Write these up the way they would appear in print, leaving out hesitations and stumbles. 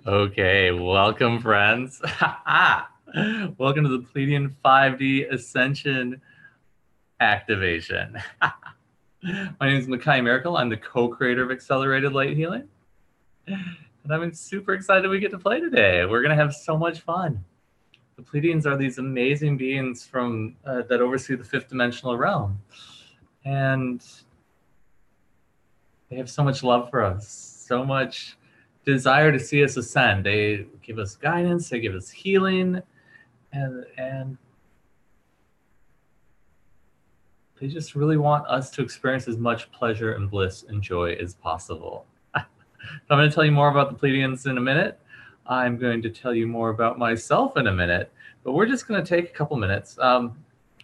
Okay, welcome, friends. Welcome to the Pleadian 5D Ascension activation. My name is Macaya Miracle. I'm the co-creator of Accelerated Light Healing. And I'm super excited we get to play today. We're going to have so much fun. The Pleadians are these amazing beings from that oversee the fifth dimensional realm. And they have so much love for us, so much desire to see us ascend. They give us guidance, they give us healing, and they just really want us to experience as much pleasure and bliss and joy as possible. I'm going to tell you more about the Pleiadians in a minute. I'm going to tell you more about myself in a minute, but we're just going to take a couple minutes.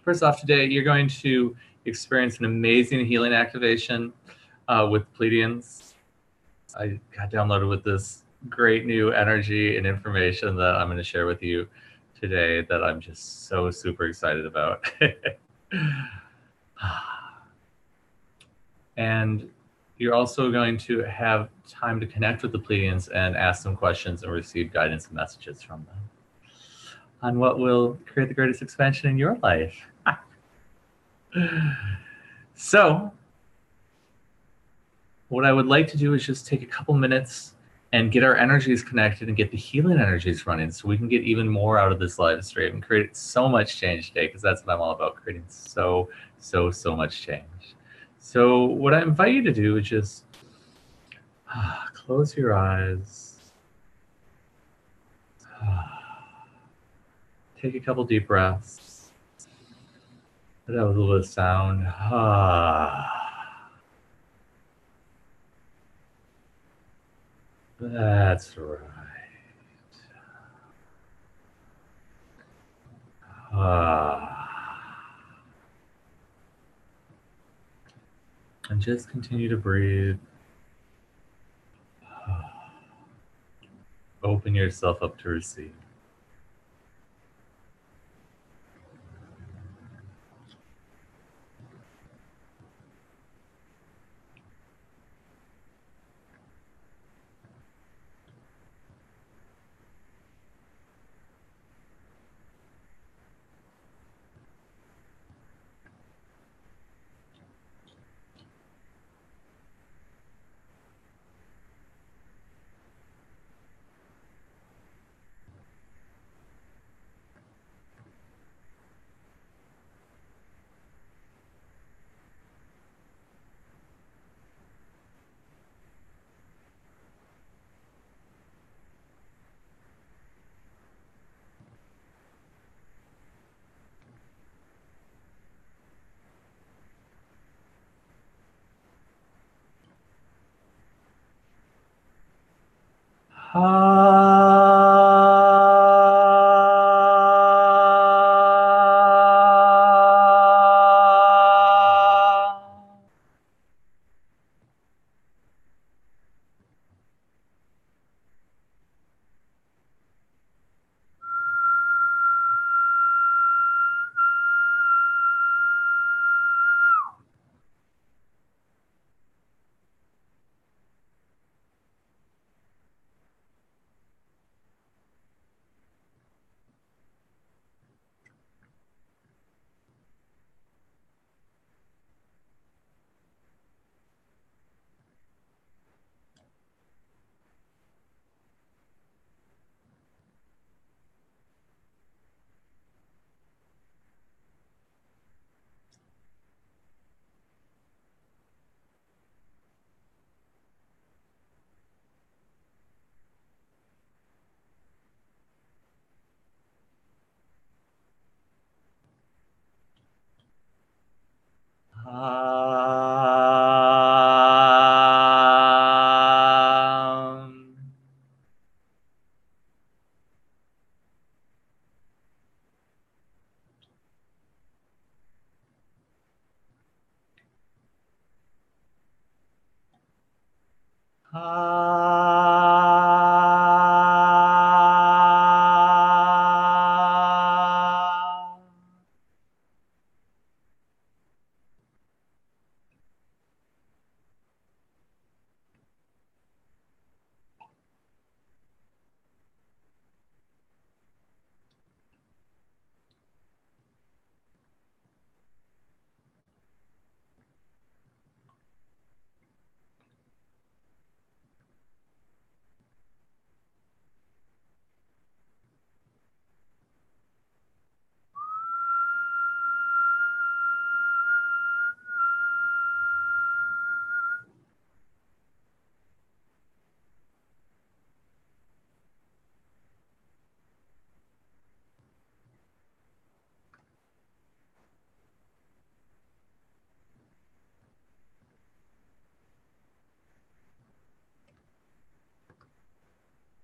First off, today you're going to experience an amazing healing activation with Pleiadians. I got downloaded with this great new energy and information that I'm going to share with you today that I'm just so super excited about. And you're also going to have time to connect with the Pleadians and ask them questions and receive guidance and messages from them on what will create the greatest expansion in your life. So, what I would like to do is just take a couple minutes and get our energies connected and get the healing energies running so we can get even more out of this live stream and create so much change today, because that's what I'm all about, creating so much change. So what I invite you to do is just close your eyes. Take a couple deep breaths. Let out a little bit of sound. That's right. And just continue to breathe. Open yourself up to receive.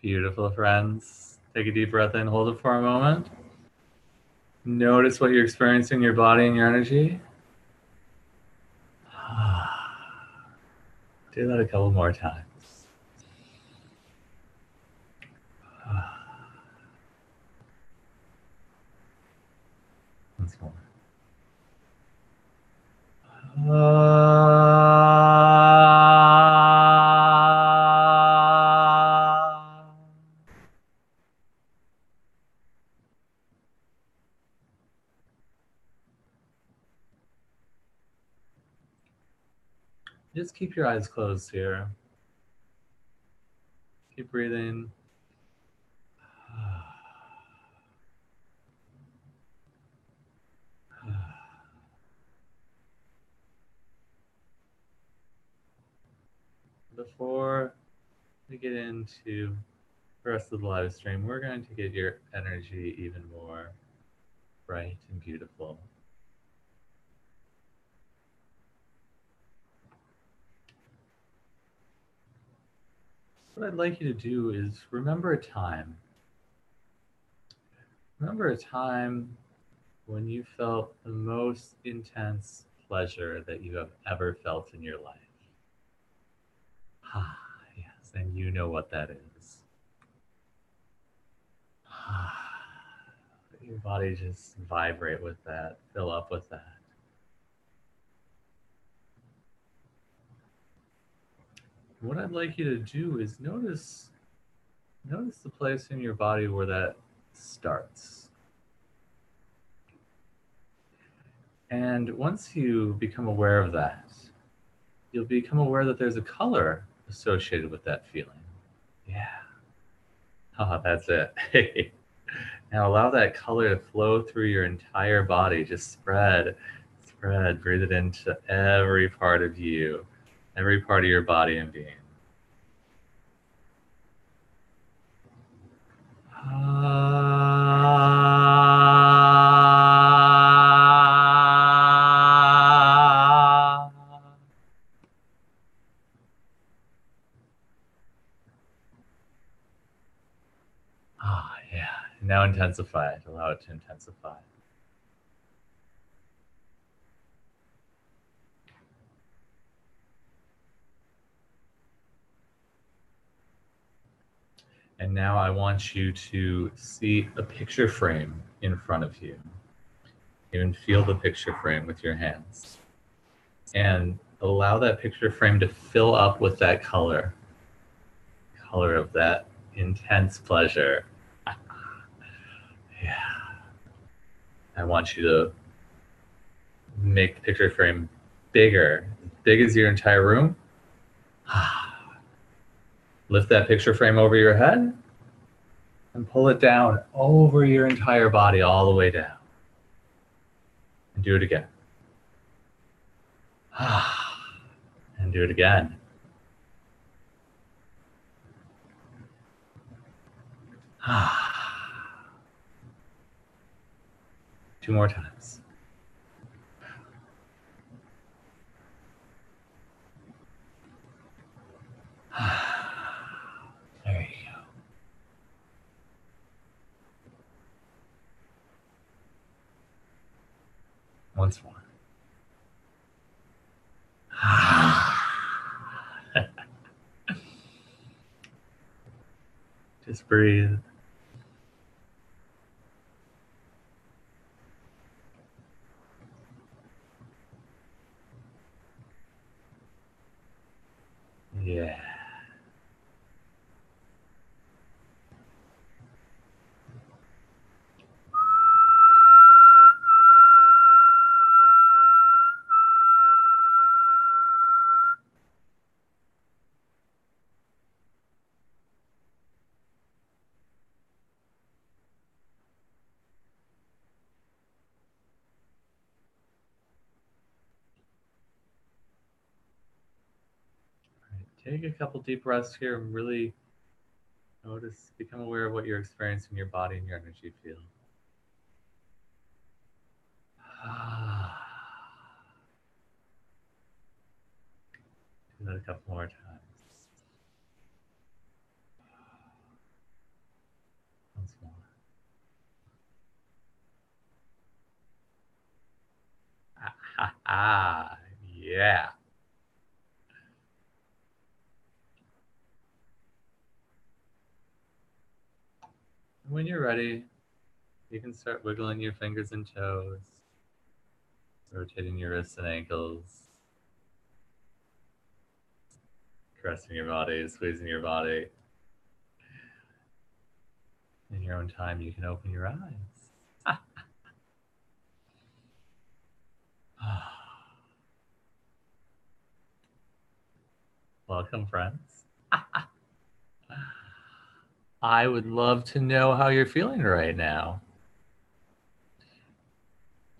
Beautiful, friends. Take a deep breath in, hold it for a moment. Notice what you're experiencing in your body and your energy. Do that a couple more times. Once more. Just keep your eyes closed here. Keep breathing. Before we get into the rest of the live stream, we're going to get your energy even more bright and beautiful. What I'd like you to do is remember a time. Remember a time when you felt the most intense pleasure that you have ever felt in your life. Ah, yes, and you know what that is. Let your body just vibrate with that, fill up with that. What I'd like you to do is notice the place in your body where that starts. And once you become aware of that, you'll become aware that there's a color associated with that feeling. Yeah. Oh, that's it. Now allow that color to flow through your entire body. Just spread, breathe it into every part of you, every part of your body and being. Yeah. Now intensify it. Allow it to intensify. And now I want you to see a picture frame in front of you. Even feel the picture frame with your hands. And allow that picture frame to fill up with that color of that intense pleasure. Yeah. I want you to make the picture frame bigger, as big as your entire room. Lift that picture frame over your head and pull it down over your entire body all the way down. And do it again. And do it again. Two more times. There you go. Once more. Just breathe. Yeah. Take a couple deep breaths here and really notice, become aware of what you're experiencing in your body and your energy field. Do that a couple more times. Yeah. When you're ready, you can start wiggling your fingers and toes, rotating your wrists and ankles, caressing your body, squeezing your body. In your own time, you can open your eyes. Welcome, friends. I would love to know how you're feeling right now.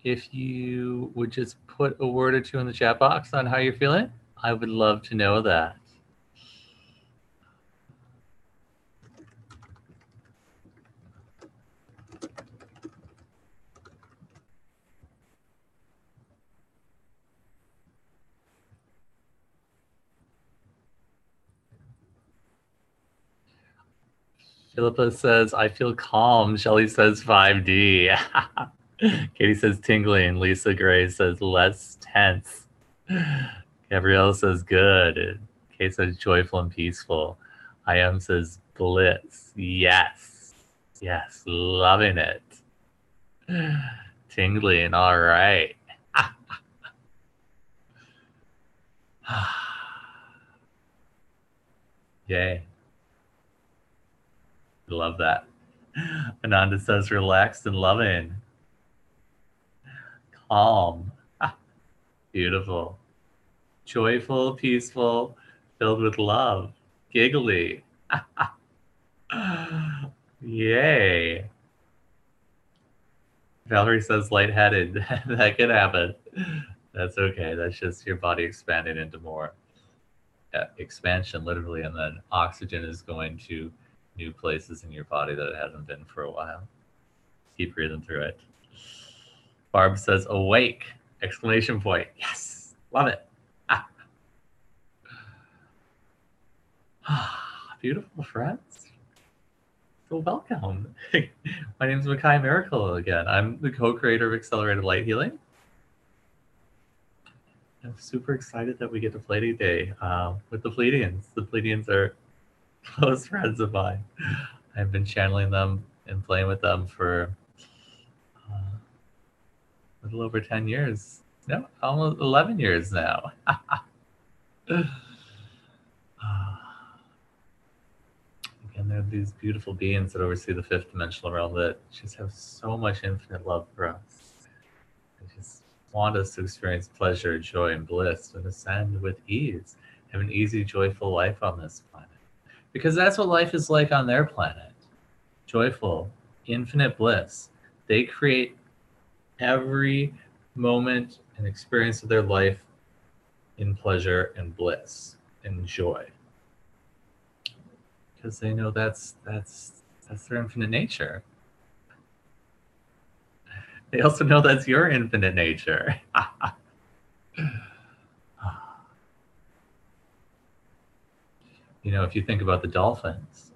If you would just put a word or two in the chat box on how you're feeling, I would love to know that. Philippa says, I feel calm. Shelly says 5D. Katie says tingling. Lisa Gray says less tense. Gabrielle says good. Kate says joyful and peaceful. I am says bliss. Yes. Yes. Loving it. Tingling. All right. Yay. Love that. Ananda says relaxed and loving. Calm. Beautiful. Joyful, peaceful, filled with love. Giggly. Yay. Valerie says lightheaded. That could happen. That's okay. That's just your body expanding into more expansion, literally, and then oxygen is going to new places in your body that it hasn't been for a while. Keep breathing through it. Barb says awake! Exclamation point. Yes! Love it. Beautiful friends. So welcome. My name is Macaya Miracle again. I'm the co-creator of Accelerated Light Healing. I'm super excited that we get to play today with the Pleadians. The Pleadians are close friends of mine. I've been channeling them and playing with them for a little over 10 years. No, almost 11 years now. And there are these beautiful beings that oversee the fifth dimensional realm that just have so much infinite love for us. They just want us to experience pleasure, joy, and bliss and ascend with ease, have an easy, joyful life on this planet. Because that's what life is like on their planet. Joyful, infinite bliss. They create every moment and experience of their life in pleasure and bliss and joy. Because they know that's their infinite nature. They also know that's your infinite nature. You know, if you think about the dolphins,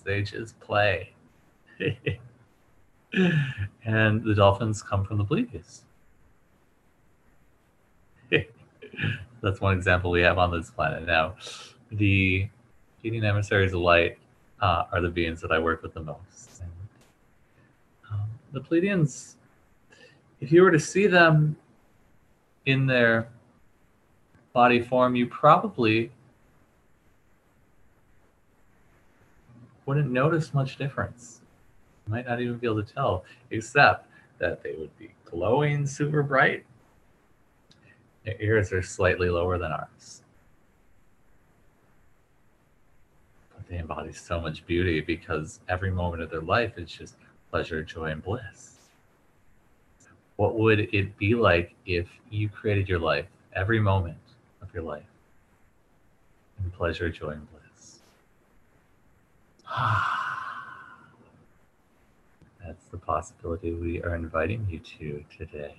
they just play. And the dolphins come from the Pleiadians. That's one example we have on this planet. Now, the Pleadian emissaries of light are the beings that I work with the most. And, the Pleiadians, if you were to see them in their body form, you probably wouldn't notice much difference. You might not even be able to tell, except that they would be glowing super bright. Their ears are slightly lower than ours. But they embody so much beauty because every moment of their life is just pleasure, joy, and bliss. What would it be like if you created your life, every moment of your life, in pleasure, joy, and bliss? That's the possibility we are inviting you to today.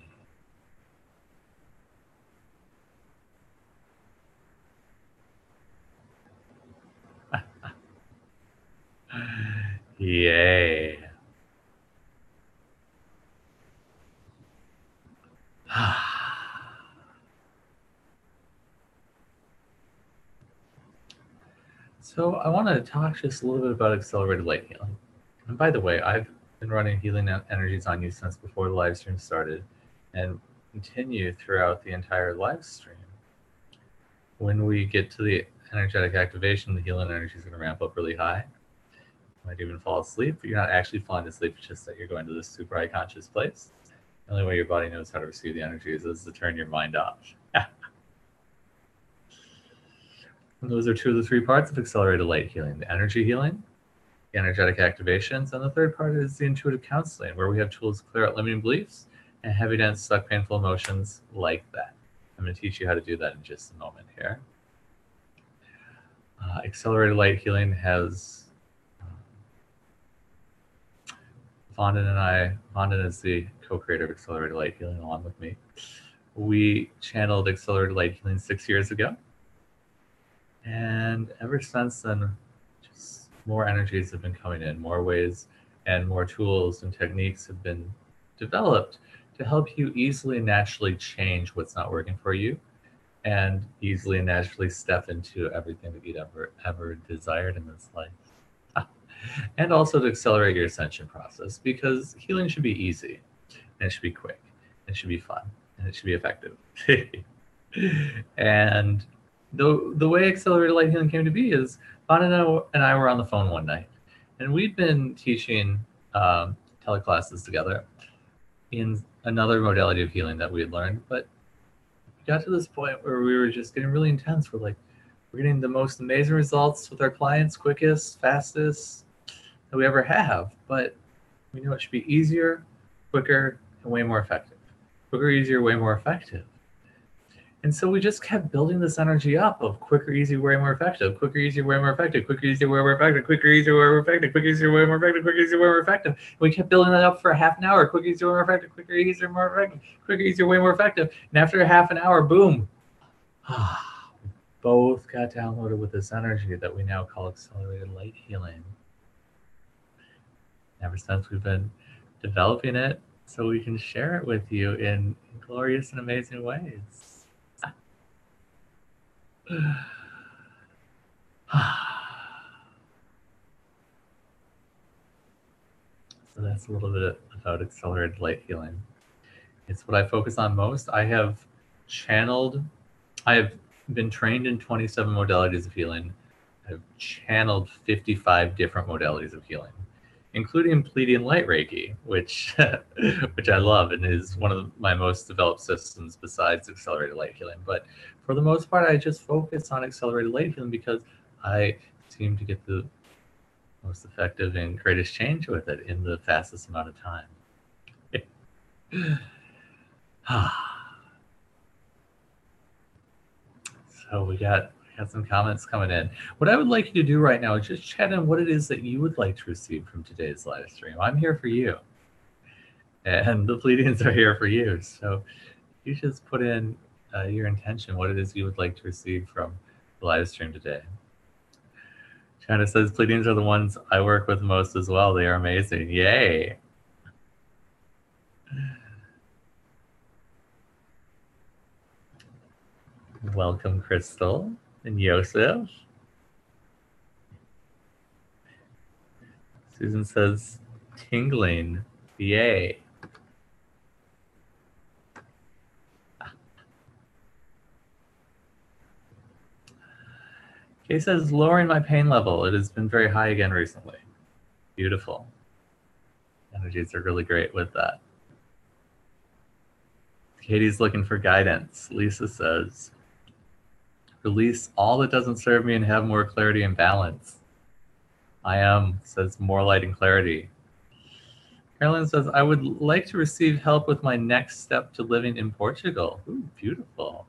Yay. So I want to talk just a little bit about accelerated light healing. And by the way, I've been running healing energies on you since before the live stream started, and continue throughout the entire live stream. When we get to the energetic activation, the healing energy is going to ramp up really high. You might even fall asleep, but you're not actually falling asleep. It's just that you're going to this super high conscious place. The only way your body knows how to receive the energy is to turn your mind off. And those are two of the three parts of accelerated light healing: the energy healing, the energetic activations, and the third part is the intuitive counseling, where we have tools to clear out limiting beliefs and heavy, dense, stuck, painful emotions like that. I'm going to teach you how to do that in just a moment here. Accelerated light healing has Fondon and I. Fondon is the co-creator of accelerated light healing along with me. We channeled accelerated light healing 6 years ago. And ever since then, just more energies have been coming in, more ways and more tools and techniques have been developed to help you easily and naturally change what's not working for you, and easily and naturally step into everything that you'd ever desired in this life. And also to accelerate your ascension process, because healing should be easy, and it should be quick, and it should be fun, and it should be effective. And the way accelerated light healing came to be is Vana and I were on the phone one night, and we'd been teaching teleclasses together in another modality of healing that we had learned, but we got to this point where we were just getting really intense. We're getting the most amazing results with our clients, quickest, fastest that we ever have, but we know it should be easier, quicker, and way more effective. Quicker, easier, way more effective. And so we just kept building this energy up of quicker, easier, way more effective, quicker, easier, way more effective, quicker, easier, way more effective, quicker, easier, way more effective, quicker, easier, way more effective, quicker, easier, way more effective. And we kept building that up for a half an hour. Quicker, easier, way more effective, quicker, easier, more effective, quicker, easier, way more effective. And after a half an hour, boom, we both got downloaded with this energy that we now call accelerated light healing. Ever since, we've been developing it so we can share it with you in glorious and amazing ways. So that's a little bit about accelerated light healing. It's what I focus on most. I have been trained in 27 modalities of healing. I've channeled 55 different modalities of healing, including Pleadian light Reiki, which I love and is one of my most developed systems besides accelerated light healing. But for the most part, I just focus on accelerated light healing because I seem to get the most effective and greatest change with it in the fastest amount of time. So we got some comments coming in. What I would like you to do right now is just chat in what it is that you would like to receive from today's live stream. I'm here for you, and the Pleadians are here for you. So you just put in your intention, what it is you would like to receive from the live stream today. China says Pleadians are the ones I work with most as well. They are amazing. Yay. Welcome, Crystal and Yosef. Susan says, tingling. Yay. Kay says, lowering my pain level. It has been very high again recently. Beautiful. Energies are really great with that. Katie's looking for guidance. Lisa says, release all that doesn't serve me and have more clarity and balance. I am, says more light and clarity. Carolyn says, I would like to receive help with my next step to living in Portugal. Ooh, beautiful.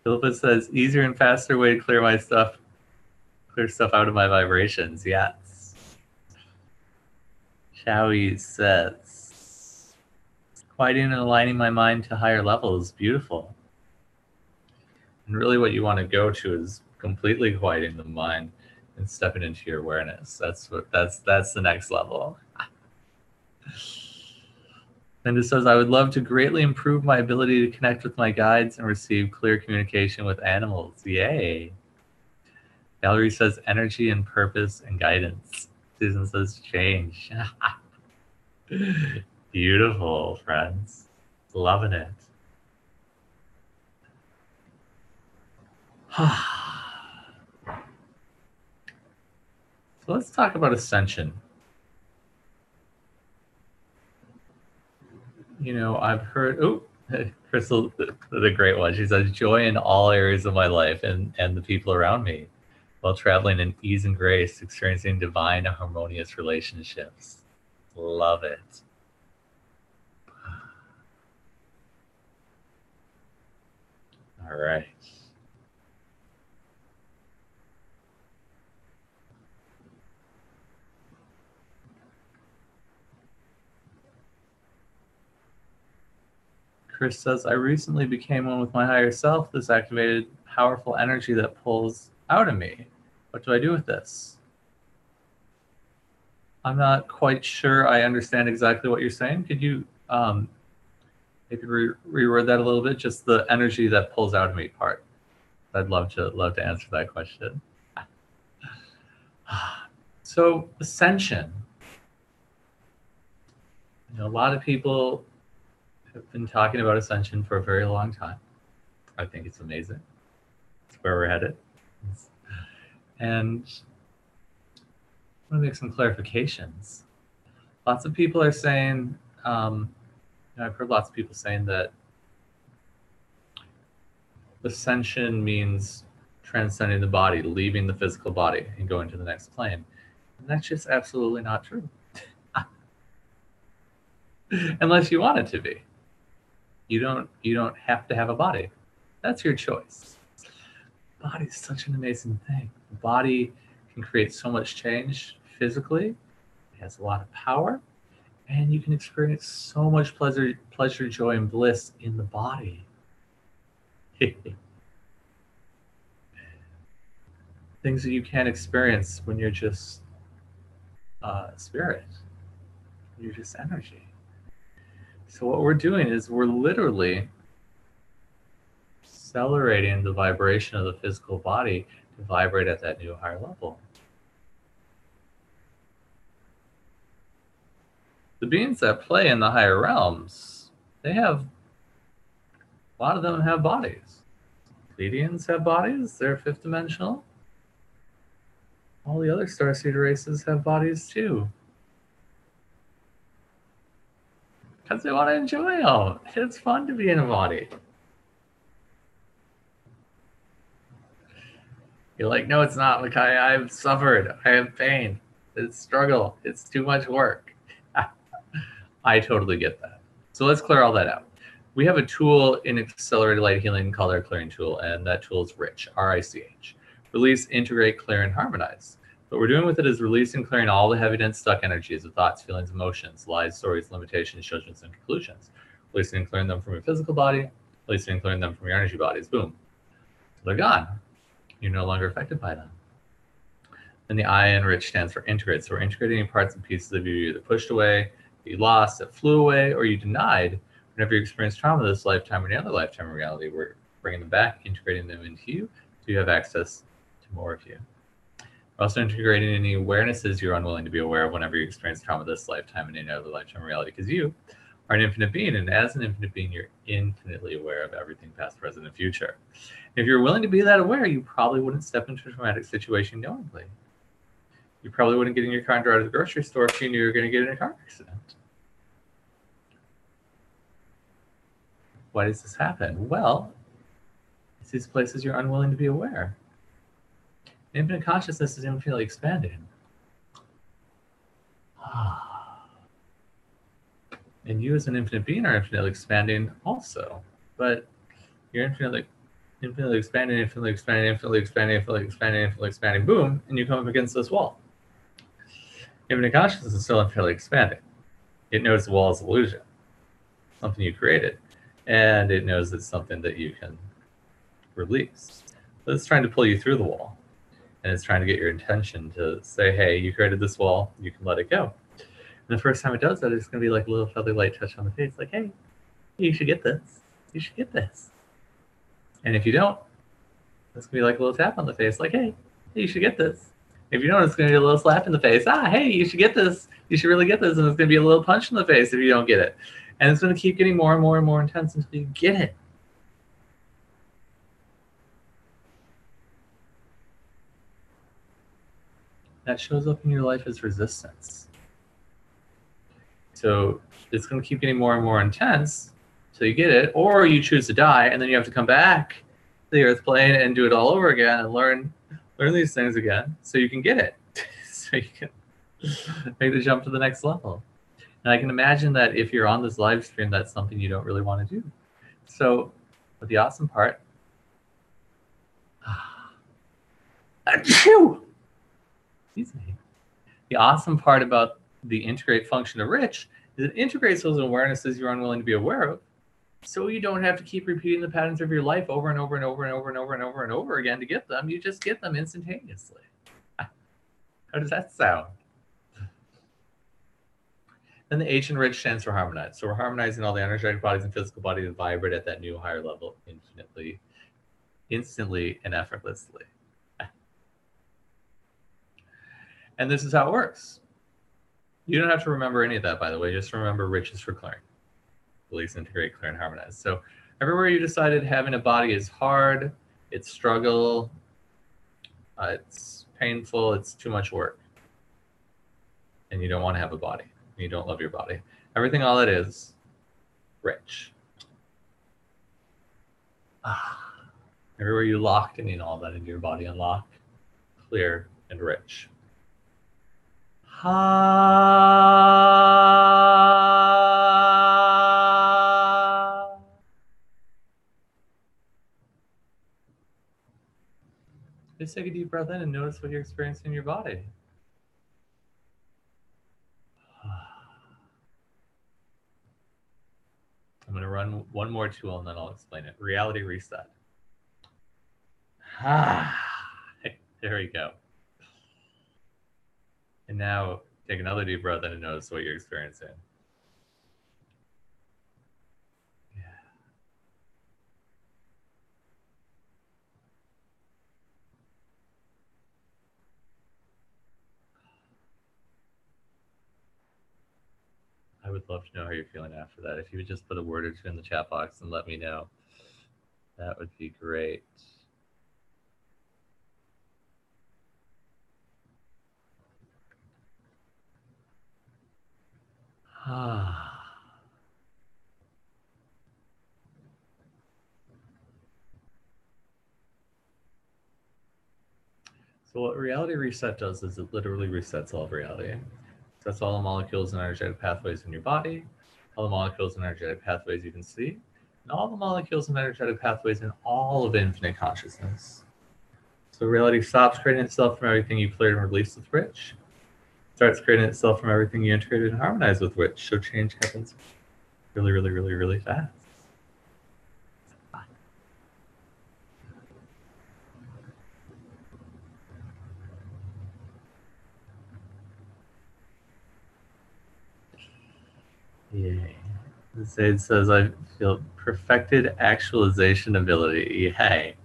Philippa says, easier and faster way to clear stuff out of my vibrations. Yes. Showie says, quieting and aligning my mind to higher levels. Beautiful. And really what you want to go to is completely quieting the mind and stepping into your awareness. That's the next level. Linda says, I would love to greatly improve my ability to connect with my guides and receive clear communication with animals. Yay. Valerie says energy and purpose and guidance. Susan says change. Beautiful, friends. Loving it. So let's talk about Ascension. You know, I've heard, Crystal, the great one. She says, joy in all areas of my life and the people around me, while traveling in ease and grace, experiencing divine, harmonious relationships. Love it. All right. Chris says, I recently became one with my higher self. This activated powerful energy that pulls out of me. What do I do with this? I'm not quite sure I understand exactly what you're saying. Could you maybe reword that a little bit? Just the energy that pulls out of me part. I'd love to answer that question. So Ascension. You know, a lot of people have been talking about Ascension for a very long time. I think it's amazing. It's where we're headed. And I want to make some clarifications. Lots of people are saying, I've heard lots of people saying that Ascension means transcending the body, leaving the physical body and going to the next plane. And that's just absolutely not true. Unless you want it to be. You don't have to have a body. That's your choice. The body is such an amazing thing. The body can create so much change physically. It has a lot of power, and you can experience so much pleasure, joy, and bliss in the body. Things that you can't experience when you're just spirit. You're just energy. So what we're doing is we're literally accelerating the vibration of the physical body to vibrate at that new higher level. The beings that play in the higher realms, a lot of them have bodies. Pleadians have bodies, they're fifth dimensional. All the other starseed races have bodies too. Because they want to enjoy them. It's fun to be in a body. You're like, no, it's not, Macaya. I've suffered. I have pain. It's struggle. It's too much work. I totally get that. So let's clear all that out. We have a tool in Accelerated Light Healing called our Clearing Tool, and that tool is RICH, R-I-C-H. Release, integrate, clear, and harmonize. What we're doing with it is releasing, clearing all the heavy, dense, stuck energies of thoughts, feelings, emotions, lies, stories, limitations, judgments, and conclusions. Releasing and clearing them from your physical body, releasing and clearing them from your energy bodies. Boom. They're gone. You're no longer affected by them. Then the I in RICH stands for integrate. So we're integrating parts and pieces of you either pushed away, that you lost, that flew away, or you denied. Whenever you experience trauma this lifetime or any other lifetime in reality, we're bringing them back, integrating them into you, so you have access to more of you. We're also integrating any awarenesses you're unwilling to be aware of whenever you experience trauma this lifetime and any other lifetime in reality, because you are an infinite being, and as an infinite being, you're infinitely aware of everything past, present, and future. If you're willing to be that aware, you probably wouldn't step into a traumatic situation knowingly. You probably wouldn't get in your car and drive to the grocery store if you knew you were going to get in a car accident. Why does this happen? Well, it's these places you're unwilling to be aware. Infinite consciousness is infinitely expanding. And you as an infinite being are infinitely expanding also. But you're infinitely expanding, infinitely expanding, infinitely expanding, infinitely expanding, infinitely expanding, boom, and you come up against this wall. Infinite consciousness is still infinitely expanding. It knows the wall is illusion, something you created, and it knows it's something that you can release. So it's trying to pull you through the wall, and it's trying to get your intention to say, hey, you created this wall, you can let it go. And the first time it does that, it's going to be like a little feather light touch on the face, like, hey, you should get this. You should get this. And if you don't, it's going to be like a little tap on the face, like, hey, hey, you should get this. If you don't, it's going to be a little slap in the face. Hey, you should get this. You should really get this. And it's going to be a little punch in the face if you don't get it. And it's going to keep getting more and more and more intense until you get it. That shows up in your life as resistance. So it's going to keep getting more and more intense until you get it, or you choose to die, and then you have to come back to the Earth plane and do it all over again and learn these things again, so you can get it, so you can make the jump to the next level. And I can imagine that if you're on this live stream, that's something you don't really want to do. So, but the awesome part, excuse me. The awesome part about the integrate function of rich is it integrates those awarenesses you're unwilling to be aware of, so you don't have to keep repeating the patterns of your life over and over and over and over and over and over and over again to get them. You just get them instantaneously. How does that sound? Then the H in rich stands for harmonize. So we're harmonizing all the energetic bodies and physical bodies to vibrate at that new higher level infinitely, instantly, and effortlessly. And this is how it works. You don't have to remember any of that, by the way. Just remember rich is for clearing. Release, integrate, clear, and harmonize. So everywhere you decided having a body is hard, it's struggle, it's painful, it's too much work, and you don't want to have a body, and you don't love your body. Everything, all it is, rich. Everywhere you locked in all that into your body, unlock, clear, and rich. Just take a deep breath in and notice what you're experiencing in your body. I'm going to run one more tool and then I'll explain it. Reality reset. There we go. And now take another deep breath in and notice what you're experiencing. Yeah. I would love to know how you're feeling after that. If you would just put a word or two in the chat box and let me know, that would be great. So what reality reset does is it literally resets all of reality. Sets all the molecules and energetic pathways in your body, all the molecules and energetic pathways you can see, and all the molecules and energetic pathways in all of infinite consciousness. So reality stops creating itself from everything you cleared and released with rich. Starts creating itself from everything you integrated and harmonized with rich. So change happens really, really, really, really fast. Yay. Zaid says, I feel perfected actualization ability. Yay.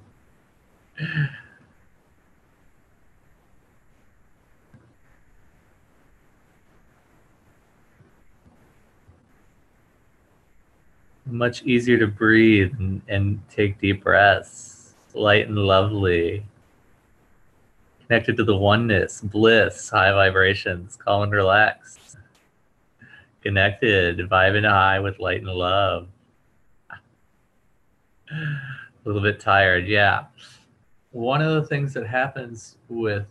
Much easier to breathe and take deep breaths. Light and lovely. Connected to the oneness, bliss, high vibrations, calm and relaxed. Connected, vibing high with light and love. A little bit tired, yeah. One of the things that happens with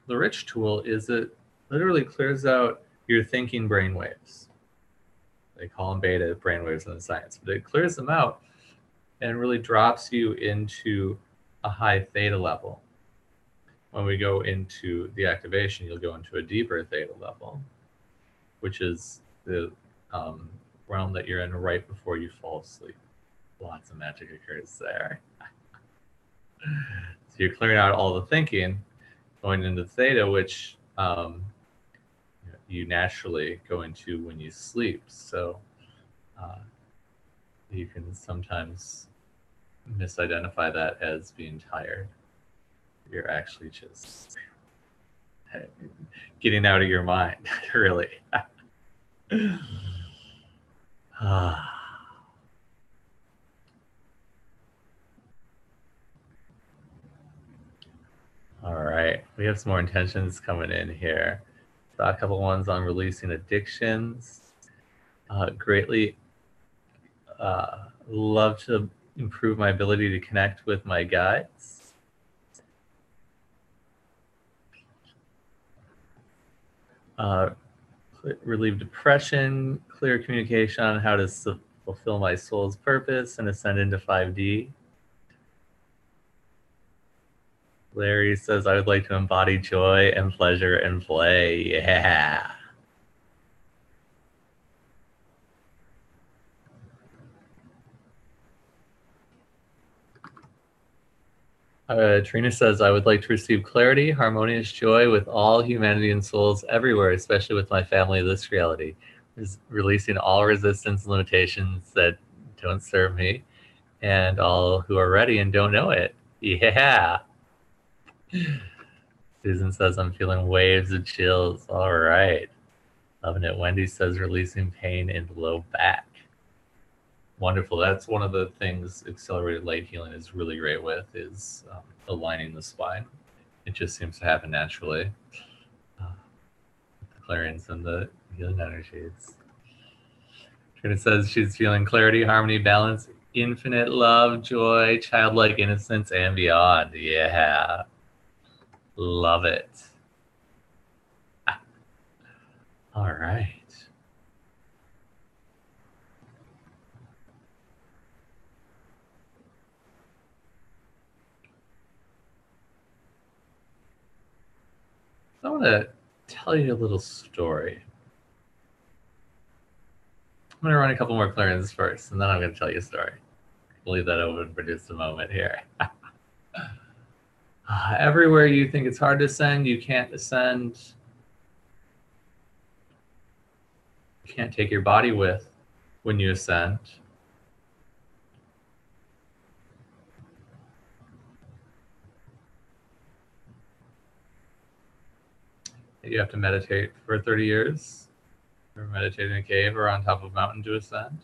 the rich tool is it literally clears out your thinking brainwaves. They call them beta brainwaves in the science, but it clears them out and really drops you into a high theta level. When we go into the activation, you'll go into a deeper theta level, which is the realm that you're in right before you fall asleep. Lots of magic occurs there. So you're clearing out all the thinking, going into theta, which you naturally go into when you sleep. So you can sometimes misidentify that as being tired. You're actually just getting out of your mind, really. All right, we have some more intentions coming in here. Saw a couple ones on releasing addictions. Greatly love to improve my ability to connect with my guides. Relieve depression, clear communication on how to fulfill my soul's purpose and ascend into 5D. Larry says, I would like to embody joy and pleasure and play. Yeah. Trina says, I would like to receive clarity, harmonious joy with all humanity and souls everywhere, especially with my family of this reality. Releasing all resistance and limitations that don't serve me and all who are ready and don't know it. Yeah. Susan says, I'm feeling waves of chills. All right. Loving it. Wendy says, releasing pain in low back. Wonderful. That's one of the things accelerated light healing is really great with, is aligning the spine. It just seems to happen naturally. The clearance and the healing energies. Trina says she's feeling clarity, harmony, balance, infinite love, joy, childlike innocence, and beyond. Yeah. Love it. All right. I want to tell you a little story. I'm going to run a couple more clearances first, and then I'm going to tell you a story. We'll leave that open for just a moment here. Everywhere you think it's hard to ascend, you can't ascend. You can't take your body with when you ascend. You have to meditate for 30 years, or meditate in a cave or on top of a mountain to ascend.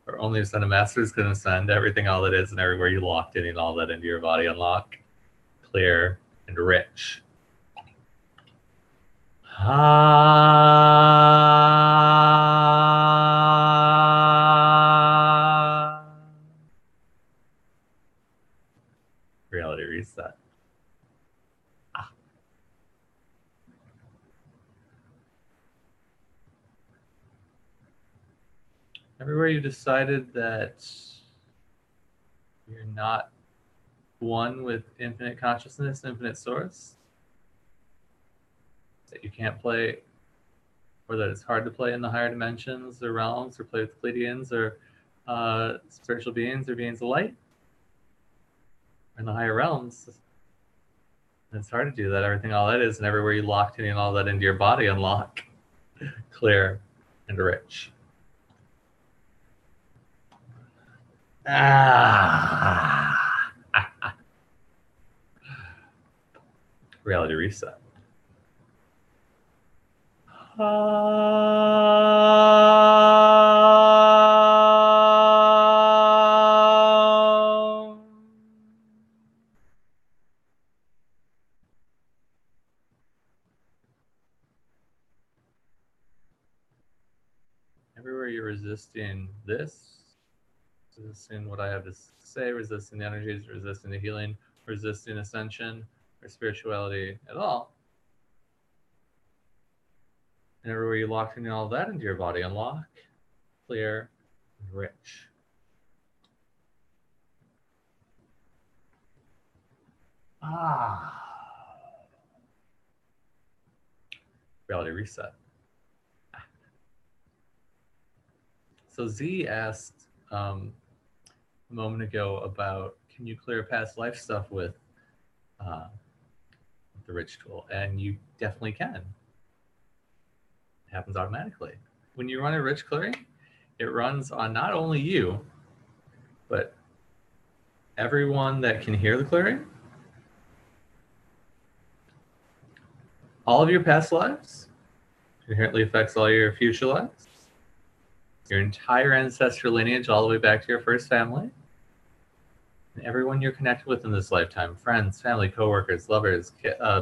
Or only ascended masters can ascend. Everything, all that is, and everywhere you locked in and all that into your body unlock. Clear and rich. Reality reset. Everywhere you decided that you're not one with infinite consciousness, infinite source, that you can't play, or that it's hard to play in the higher dimensions or realms, or play with Pleadians or spiritual beings or beings of light in the higher realms. It's hard to do that. Everything, all that is, and everywhere you locked in and all that into your body unlock, clear and rich. Reality reset. Everywhere you're resisting this, resisting what I have to say, resisting the energies, resisting the healing, resisting ascension or spirituality at all. And everywhere you lock in all that into your body, unlock, clear, and rich. Reality reset. So Z asked a moment ago about, can you clear past life stuff with the Rich tool? And you definitely can. It happens automatically. When you run a Rich clearing, it runs on not only you, but everyone that can hear the clearing all of your past lives inherently affects all your future lives, your entire ancestral lineage all the way back to your first family, and everyone you're connected with in this lifetime, friends, family, coworkers, lovers,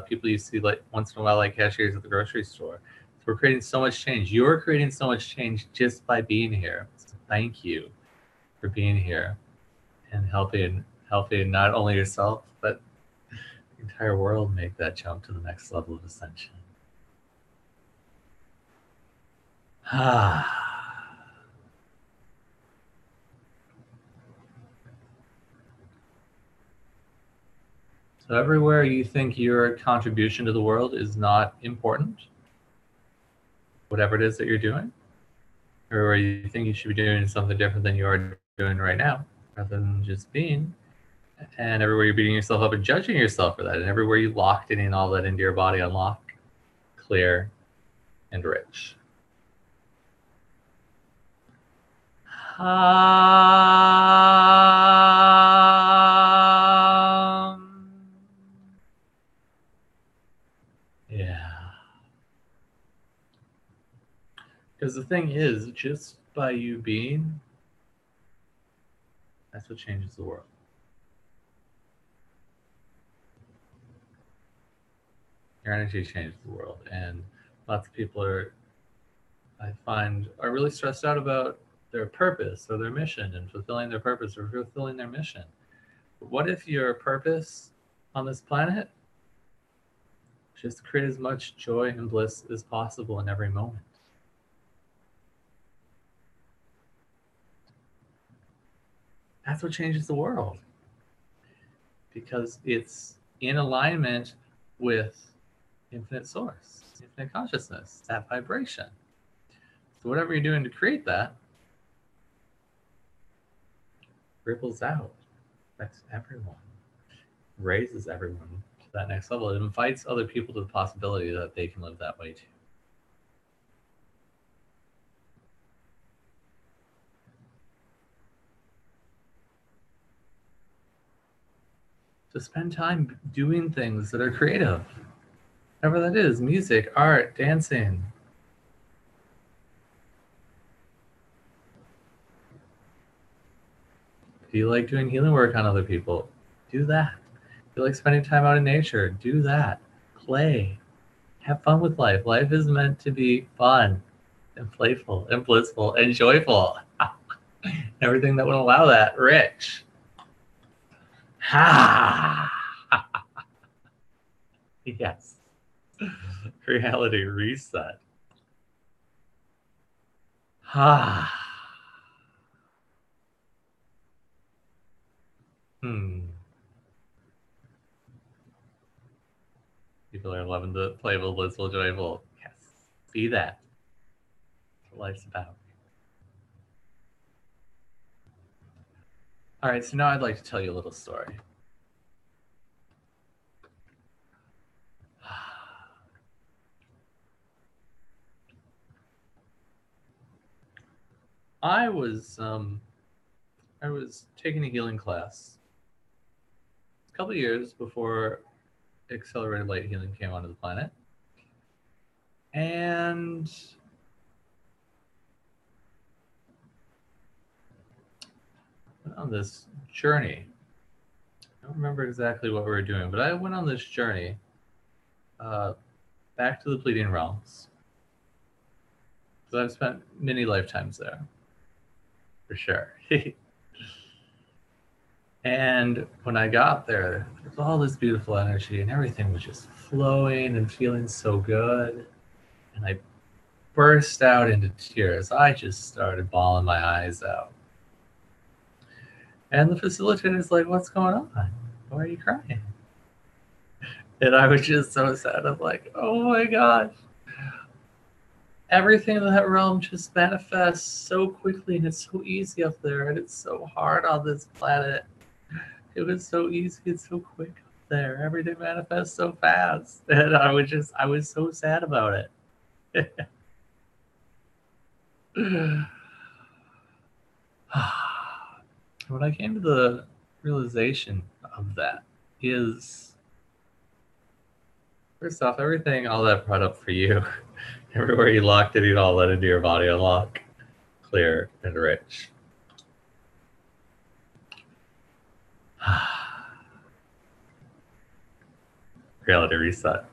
people you see like once in a while like cashiers at the grocery store. So we're creating so much change. You're creating so much change just by being here. So thank you for being here and helping not only yourself, but the entire world make that jump to the next level of ascension. So everywhere you think your contribution to the world is not important, whatever it is that you're doing, or where you think you should be doing something different than you are doing right now, rather than just being, and everywhere you're beating yourself up and judging yourself for that, and everywhere you locked in all that into your body, unlock, clear, and rich. Yeah. Because the thing is, just by you being, that's what changes the world. Your energy changes the world. And lots of people I find, are really stressed out about their purpose or their mission and fulfilling their purpose or fulfilling their mission. But what if your purpose on this planet is just to create as much joy and bliss as possible in every moment? That's what changes the world, because it's in alignment with infinite source, infinite consciousness, that vibration. So whatever you're doing to create that ripples out, affects everyone, raises everyone to that next level. It invites other people to the possibility that they can live that way too. To spend time doing things that are creative, whatever that is, music, art, dancing. If you like doing healing work on other people, do that. If you like spending time out in nature, do that. Play. Have fun with life. Life is meant to be fun and playful and blissful and joyful. Everything that would allow that, rich. Ha! Yes. Reality reset. Ha! People are loving the playful, blissful, joyful. Yes. Be that. That's what life's about. All right, so now I'd like to tell you a little story. I was taking a healing class a couple of years before accelerated light healing came onto the planet, and went on this journey. I don't remember exactly what we were doing, but I went on this journey back to the Pleadian realms. So I've spent many lifetimes there, for sure. And when I got there was all this beautiful energy and everything was just flowing and feeling so good. And I burst out into tears. I just started bawling my eyes out. And the facilitator's like, "What's going on? Why are you crying?" And I was just so sad. I'm like, oh my gosh. Everything in that realm just manifests so quickly, and it's so easy up there, and it's so hard on this planet. It was so easy and so quick up there. Everything manifests so fast. And I was so sad about it. When I came to the realization of that is, First off, everything, all that brought up for you, everywhere you locked it, you all let into your body unlock, clear and rich. Reality reset.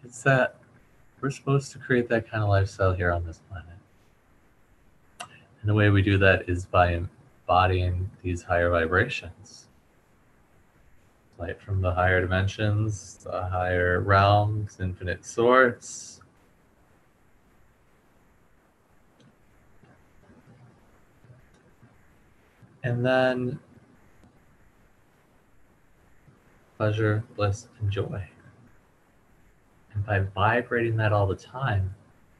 It's that we're supposed to create that kind of lifestyle here on this planet. And the way we do that is by embodying these higher vibrations. Light from the higher dimensions, the higher realms, infinite source. And then pleasure, bliss, and joy. And by vibrating that all the time,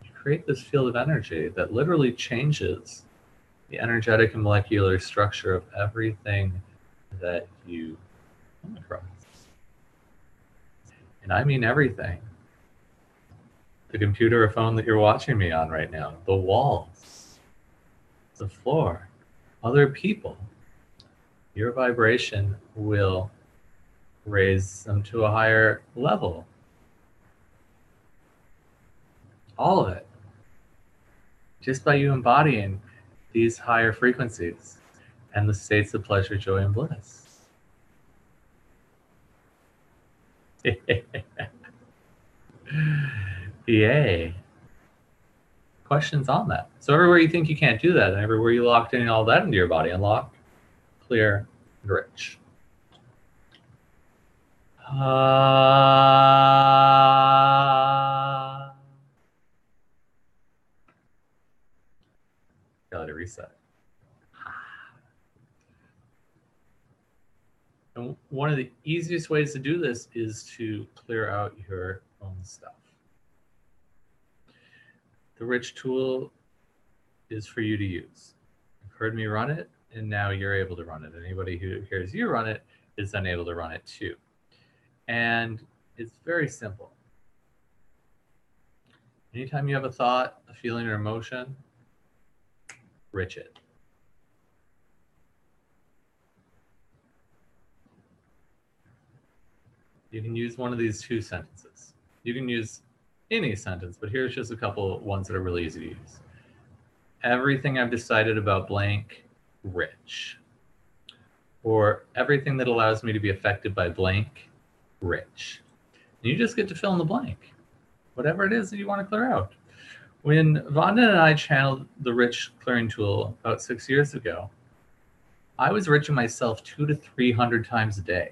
you create this field of energy that literally changes the energetic and molecular structure of everything that you come across. And I mean everything. The computer or phone that you're watching me on right now, the walls, the floor, other people. Your vibration will raise them to a higher level. All of it. Just by you embodying these higher frequencies and the states of pleasure, joy, and bliss. Yay. Questions on that? So everywhere you think you can't do that, and everywhere you locked in all that into your body, unlock, clear, and rich. Gotta reset. And one of the easiest ways to do this is to clear out your own stuff. The rich tool is for you to use. You've heard me run it, and now you're able to run it. Anybody who hears you run it is then able to run it too. And it's very simple. Anytime you have a thought, a feeling, or emotion, rich it. You can use one of these two sentences. You can use any sentence, but here's just a couple ones that are really easy to use. Everything I've decided about blank, rich. Or everything that allows me to be affected by blank, rich. And you just get to fill in the blank. Whatever it is that you want to clear out. When Vonda and I channeled the rich clearing tool about 6 years ago, I was riching myself 200 to 300 times a day.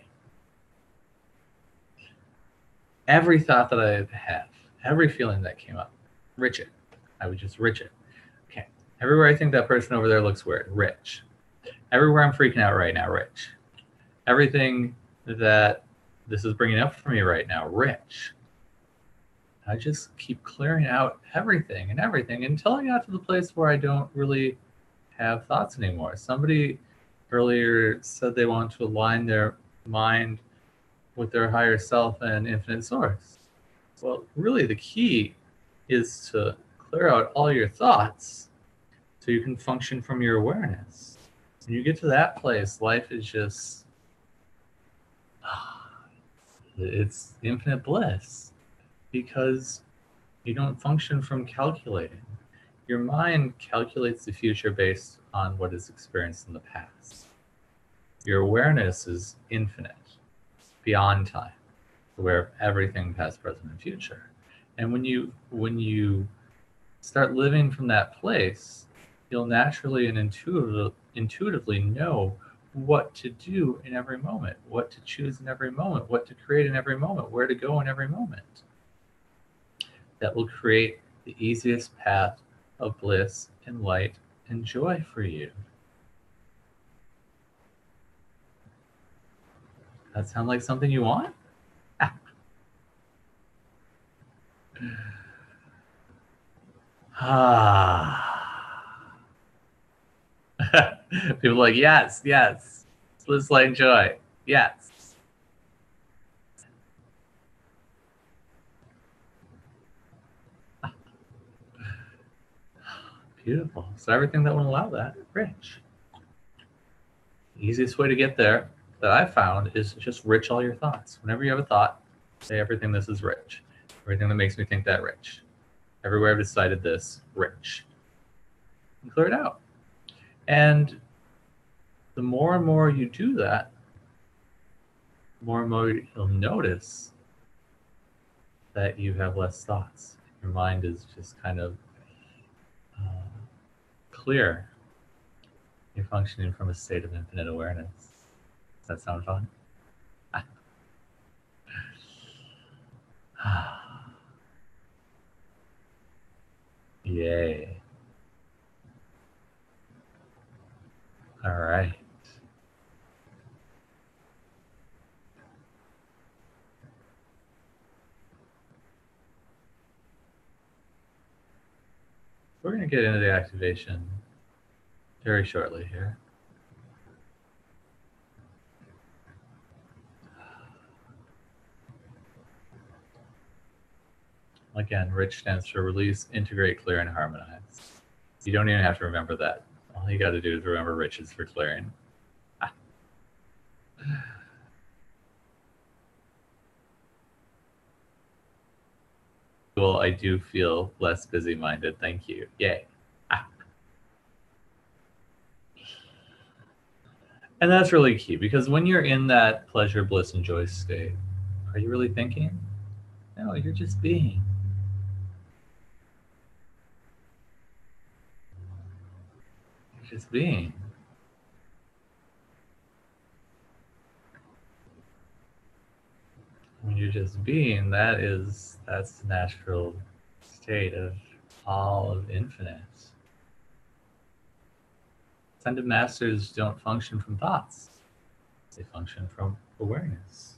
Every thought that I have, every feeling that came up, rich it. I would just rich it. Okay. Everywhere I think that person over there looks weird, rich. Everywhere I'm freaking out right now, rich. Everything that this is bringing up for me right now, rich. I just keep clearing out everything until I got to the place where I don't really have thoughts anymore. Somebody earlier said they want to align their mind with their higher self and infinite source. Well, really the key is to clear out all your thoughts so you can function from your awareness. When you get to that place, life is just, it's infinite bliss because you don't function from calculating. Your mind calculates the future based on what is experienced in the past. Your awareness is infinite, beyond time, aware of everything past, present, and future. And when you start living from that place, you'll naturally and intuitively know what to do in every moment, what to choose in every moment, what to create in every moment, where to go in every moment. That will create the easiest path of bliss and light and joy for you. That sound like something you want? People are like, yes, yes. Bliss, light, and joy. Yes. Beautiful. So everything that would allow that, rich. The easiest way to get there that I've found is just rich all your thoughts. Whenever you have a thought, say everything this is rich. Everything that makes me think that rich. Everywhere I've decided this, rich. And clear it out. And the more and more you do that, the more and more you'll notice that you have less thoughts. Your mind is just kind of clear. You're functioning from a state of infinite awareness. Does that sound fun? Yay. All right. We're going to get into the activation very shortly here. Again, RICH stands for release, integrate, clear, and harmonize. You don't even have to remember that. All you got to do is remember RICH is for clearing. Well, I do feel less busy-minded. Thank you. Yay. And that's really key, because when you're in that pleasure, bliss, and joy state, are you really thinking? No, you're just being. You're just being. When you're just being, that's the natural state of all of infinite. Ascended masters don't function from thoughts. They function from awareness.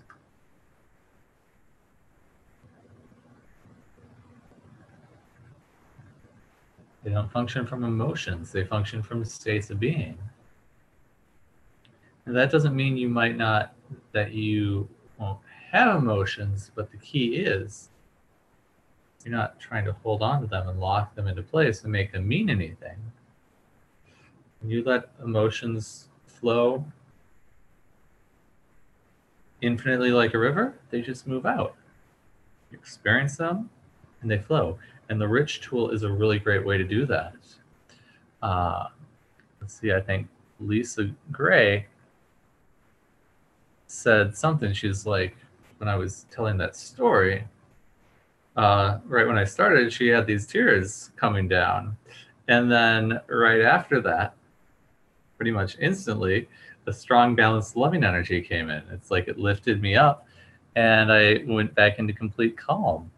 They don't function from emotions. They function from states of being. And that doesn't mean that you won't have emotions, but the key is you're not trying to hold on to them and lock them into place and make them mean anything. When you let emotions flow infinitely like a river, they just move out. You experience them and they flow. And the RICH tool is a really great way to do that. Let's see, I think Lisa Gray said something. She's like, when I was telling that story, right when I started, she had these tears coming down. And then right after that, pretty much instantly, the strong, balanced, loving energy came in. It's like it lifted me up and I went back into complete calm.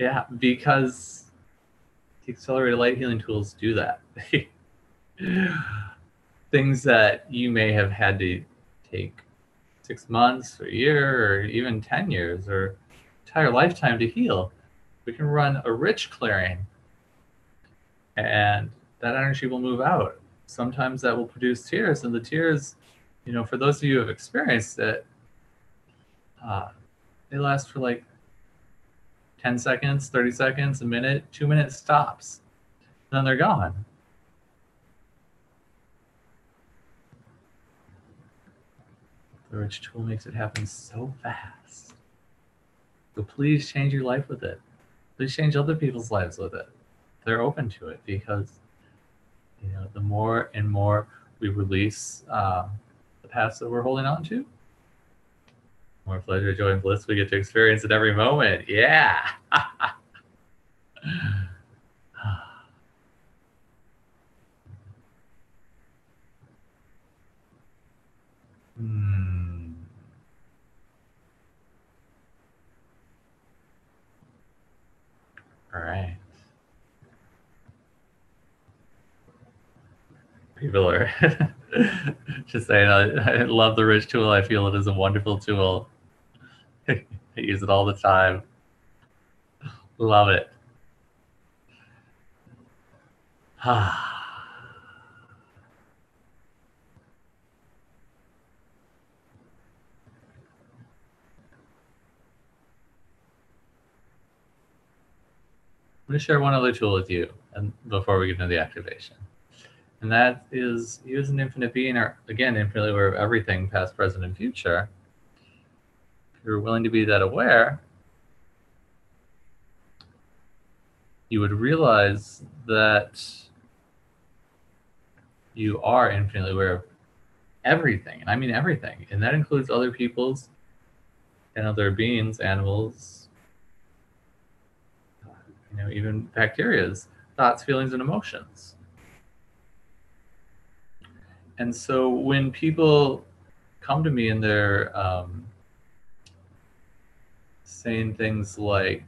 Yeah, because the accelerated light healing tools do that. Things that you may have had to take 6 months or a year or even 10 years or entire lifetime to heal, we can run a RICH clearing and that energy will move out. Sometimes that will produce tears, and the tears, for those of you who have experienced it, they last for like 10 seconds, 30 seconds, a minute, 2 minutes stops. And then they're gone. The RICH tool makes it happen so fast. So please change your life with it. Please change other people's lives with it. They're open to it, because the more and more we release the past that we're holding on to, more pleasure, joy, and bliss we get to experience at every moment. Yeah. All right. People are just saying, I love the RICH tool. I feel it is a wonderful tool. I use it all the time. Love it. going to share one other tool with you and before we get into the activation. And that is, you as an infinite being are, again, infinitely aware of everything, past, present, and future. If you're willing to be that aware, you would realize that you are infinitely aware of everything. And I mean everything. And that includes other people's and other beings, animals, even bacteria's thoughts, feelings, and emotions. And so when people come to me and they're saying things like,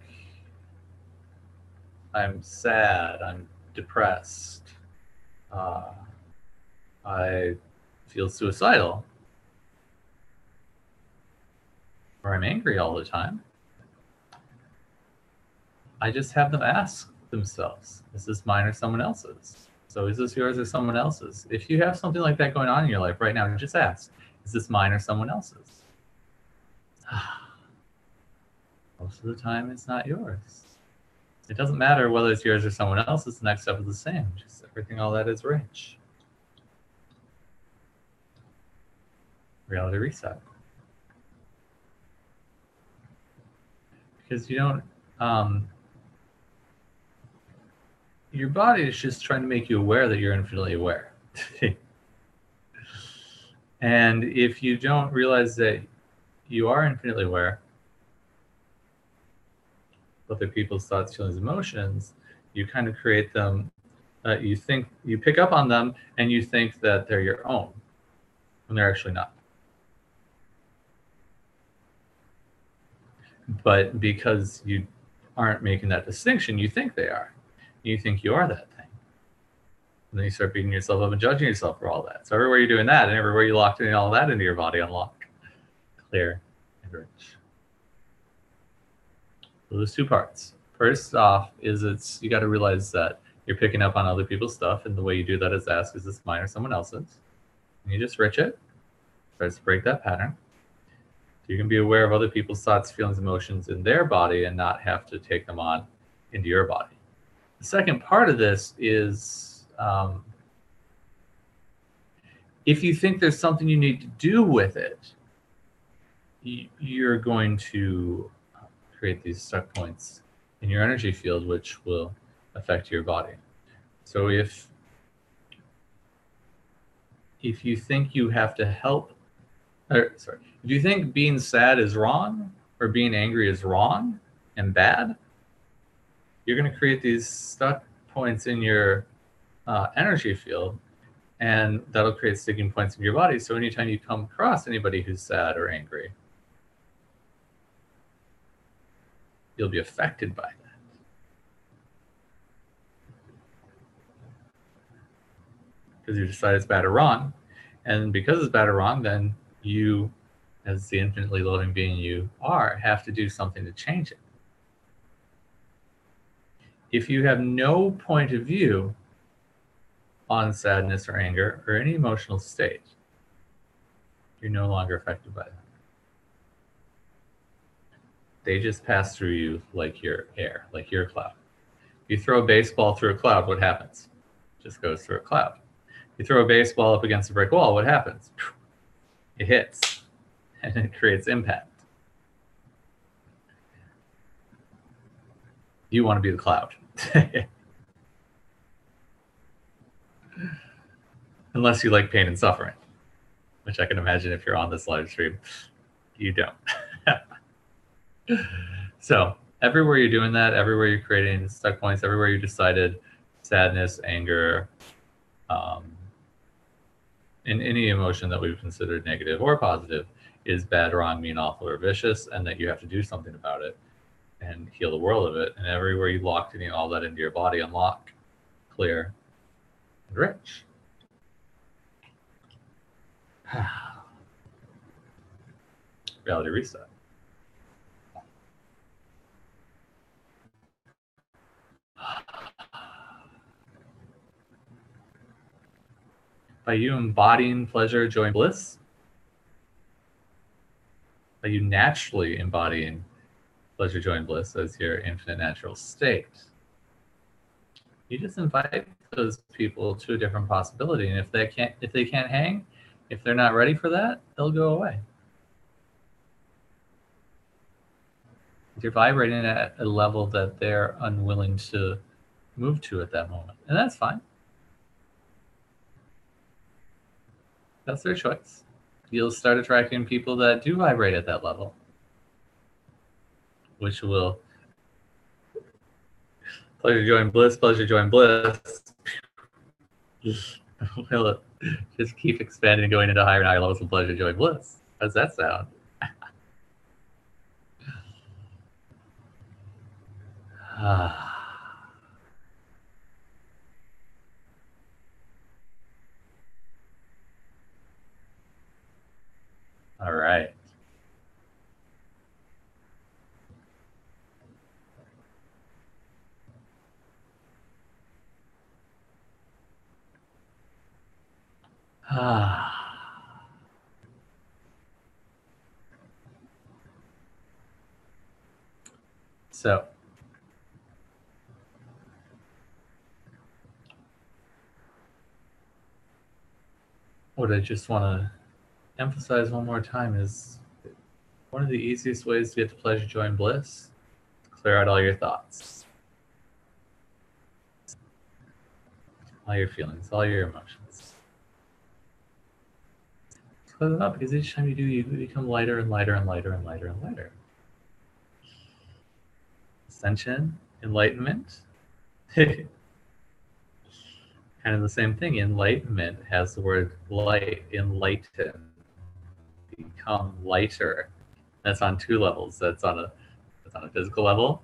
I'm sad, I'm depressed, I feel suicidal, or I'm angry all the time, I just have them ask themselves, is this mine or someone else's? So is this yours or someone else's? If you have something like that going on in your life right now, just ask, is this mine or someone else's? Most of the time, it's not yours. It doesn't matter whether it's yours or someone else's. The next step is the same. Just everything, all that is rich. Reality reset. Because you don't, your body is just trying to make you aware that you're infinitely aware. And if you don't realize that you are infinitely aware of other people's thoughts, feelings, emotions, you kind of create them, you pick up on them and you think that they're your own, when they're actually not. But because you aren't making that distinction, you think they are. You think you are that thing. And then you start beating yourself up and judging yourself for all that. So everywhere you're doing that, and everywhere you locked in all that into your body, unlock, clear, and rich. So there's two parts. First off is you got to realize that you're picking up on other people's stuff, and the way you do that is ask, is this mine or someone else's? And you just rich it, starts to break that pattern. So you can be aware of other people's thoughts, feelings, emotions in their body and not have to take them on into your body. The second part of this is, if you think there's something you need to do with it, you're going to create these stuck points in your energy field, which will affect your body. So if you think you have to help, if you think being sad is wrong or being angry is wrong and bad, you're going to create these stuck points in your energy field, and that'll create sticking points in your body. So anytime you come across anybody who's sad or angry, you'll be affected by that. Because you decide it's bad or wrong. And because it's bad or wrong, then you, as the infinitely loving being you are, have to do something to change it. If you have no point of view on sadness or anger or any emotional state, you're no longer affected by them. They just pass through you like your air, like your cloud. If you throw a baseball through a cloud, what happens? It just goes through a cloud. You throw a baseball up against a brick wall, what happens? It hits and it creates impact. You want to be the cloud. Unless you like pain and suffering, which I can imagine if you're on this live stream, you don't. So everywhere you're doing that, everywhere you're creating stuck points, everywhere you decided sadness, anger, and any emotion that we've considered negative or positive is bad, wrong, mean, awful, or vicious, and that you have to do something about it and heal the world of it. And everywhere you locked in all that into your body, unlock, clear, and rich. Reality reset. By you embodying pleasure, joy, and bliss, by you naturally embodying pleasure, joy, and bliss as your infinite natural state, You just invite those people to a different possibility, and if they can't hang, if they're not ready for that, they'll go away. You're vibrating at a level that they're unwilling to move to at that moment, and that's fine. That's their choice. You'll start attracting people that do vibrate at that level, which will pleasure, joy, and bliss, pleasure, joy, and bliss. Will just keep expanding and going into higher and higher levels of pleasure, joy, and bliss. How does that sound? All right. So, what I just want to emphasize one more time is one of the easiest ways to get to pleasure, joy, and bliss, clear out all your thoughts, all your feelings, all your emotions. Clear them up, because each time you do, you become lighter and lighter and lighter and lighter and lighter. Ascension, enlightenment. Kind of the same thing. Enlightenment has the word light, enlighten, become lighter. That's on two levels. That's on a physical level,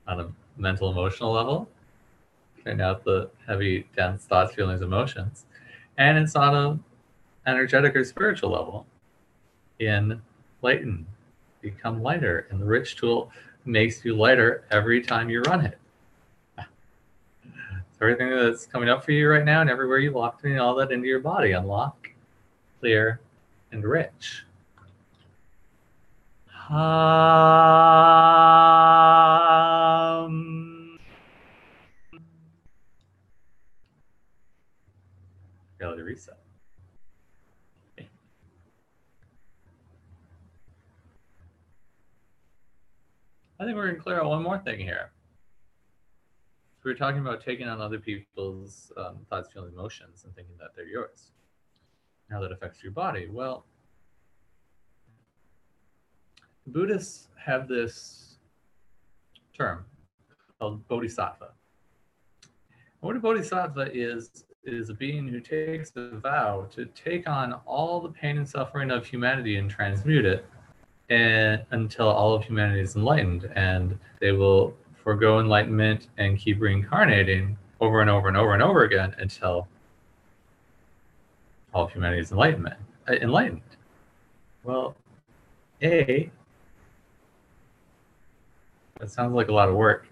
on a mental, emotional level, clearing out the heavy, dense thoughts, feelings, emotions, and it's on a energetic or spiritual level. Enlighten, become lighter, and the rich tool makes you lighter every time you run it. So everything that's coming up for you right now and everywhere you walk, putting all that into your body, unlock, clear, and rich. Reality reset. I think we're going to clear out one more thing here. We were talking about taking on other people's thoughts, feelings, emotions, and thinking that they're yours. How that affects your body. Well, Buddhists have this term called bodhisattva. What a bodhisattva is a being who takes a vow to take on all the pain and suffering of humanity and transmute it until all of humanity is enlightened, and they will forego enlightenment and keep reincarnating over and over and over and over again until all of humanity is enlightened. Well, A, that sounds like a lot of work,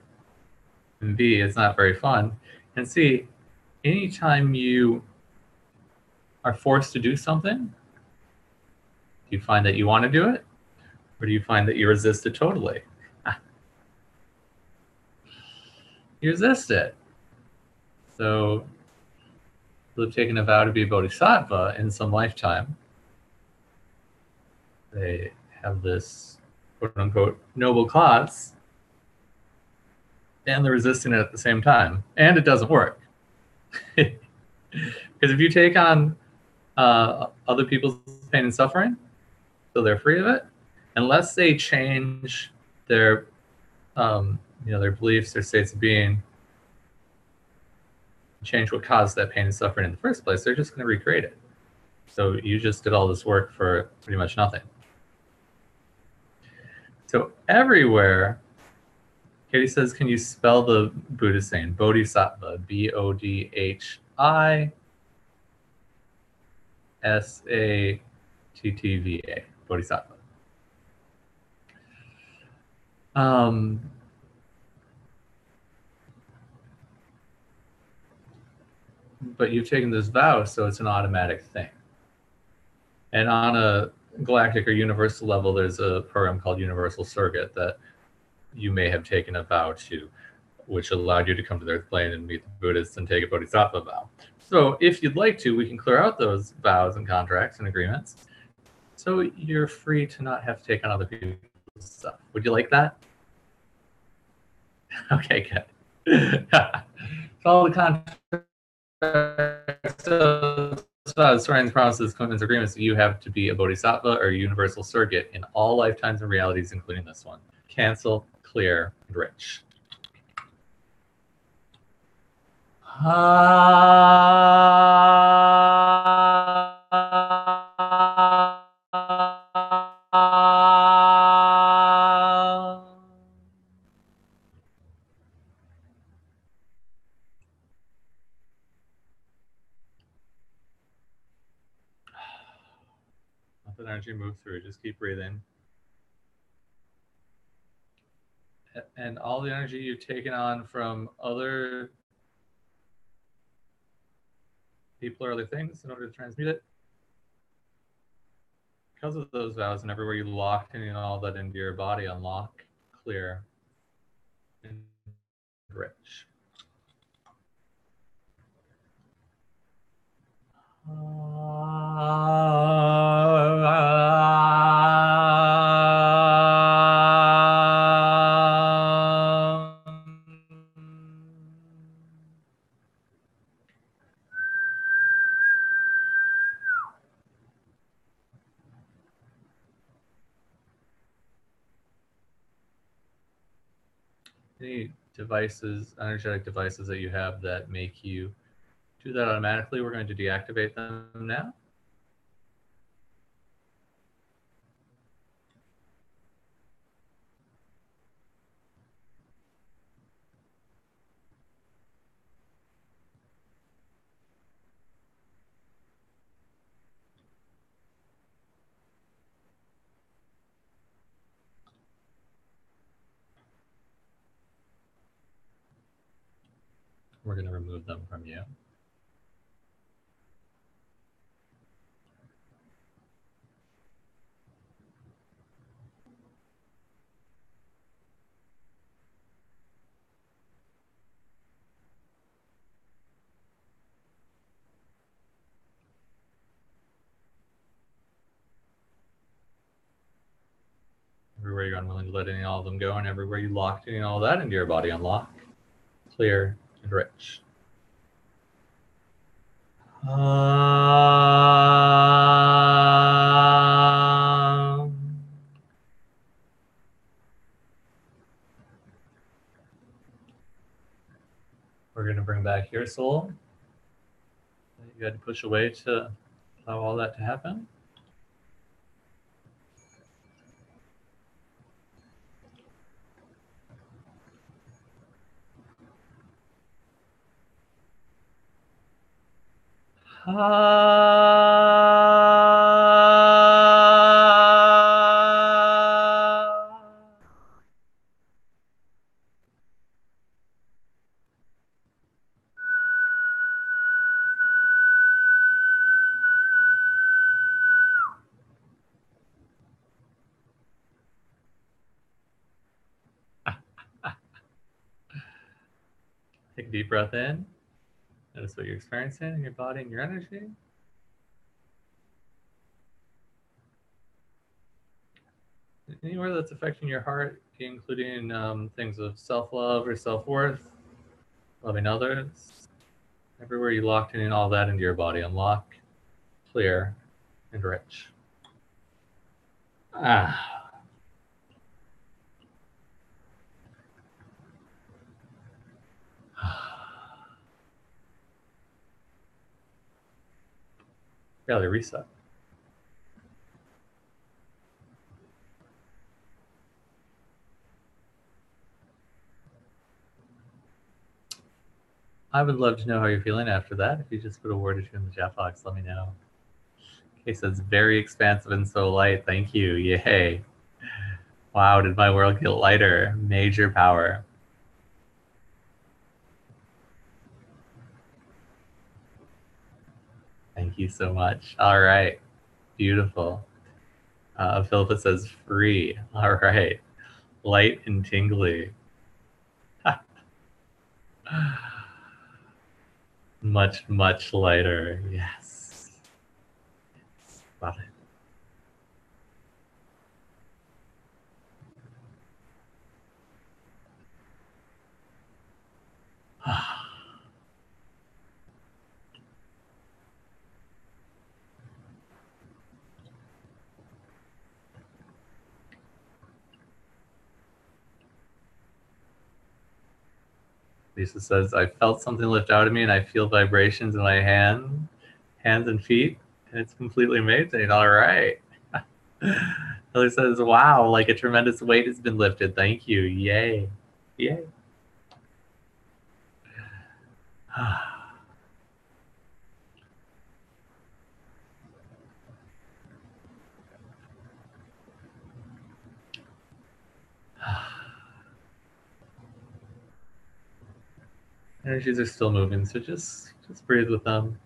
and B, it's not very fun, and C, anytime you are forced to do something, do you find that you want to do it, or do you find that you resist it totally? You resist it. So they've taken a vow to be a bodhisattva in some lifetime. They have this quote-unquote noble cause, and they're resisting it at the same time. And it doesn't work. Because if you take on other people's pain and suffering, so they're free of it, unless they change their their beliefs, their states of being, change what caused that pain and suffering in the first place, they're just going to recreate it. So you just did all this work for pretty much nothing. So everywhere, Katie says, can you spell the Buddhist name? Bodhisattva, Bodhisattva, Bodhisattva. But you've taken this vow, so it's an automatic thing. And on a galactic or universal level, there's a program called Universal Surrogate that you may have taken a vow to which allowed you to come to the earth plane and meet the Buddhists and take a bodhisattva vow. So if you'd like to, we can clear out those vows and contracts and agreements, so you're free to not have to take on other people's stuff. Would you like that? Okay, good. So all the contracts, swearing promises, commitments, agreements, you have to be a bodhisattva or a universal surrogate in all lifetimes and realities, including this one. Cancel, clear, enrich. Let the energy move through. Just keep breathing. And all the energy you've taken on from other people or other things in order to transmute it, because of those vows and everywhere you locked in all that into your body, unlock, clear, enrich. Any devices, energetic devices that you have that make you do that automatically, we're going to deactivate them now. We're going to remove them from you. Everywhere you're unwilling to let any all of them go, and everywhere you locked any all that into your body, unlock, clear, enrich. We're going to bring back your soul that you had to push away to allow all that to happen. Take a deep breath in. Notice what you're experiencing in your body and your energy. Anywhere that's affecting your heart, including things of self-love or self-worth, loving others. Everywhere you locked in all that into your body, unlock, clear, enrich. Reality reset. I would love to know how you're feeling after that. If you just put a word or two in the chat box, let me know. Okay, so it's very expansive and so light. Thank you. Yay. Wow, did my world get lighter? Major power. Thank you so much. All right. Beautiful. Philippa says free. All right. Light and tingly. Much, much lighter. Yes. Love it. Lisa says, I felt something lift out of me and I feel vibrations in my hands and feet, and it's completely amazing. All right. Lily says, wow, like a tremendous weight has been lifted. Thank you. Yay. Yay. Energies are still moving, so just breathe with them.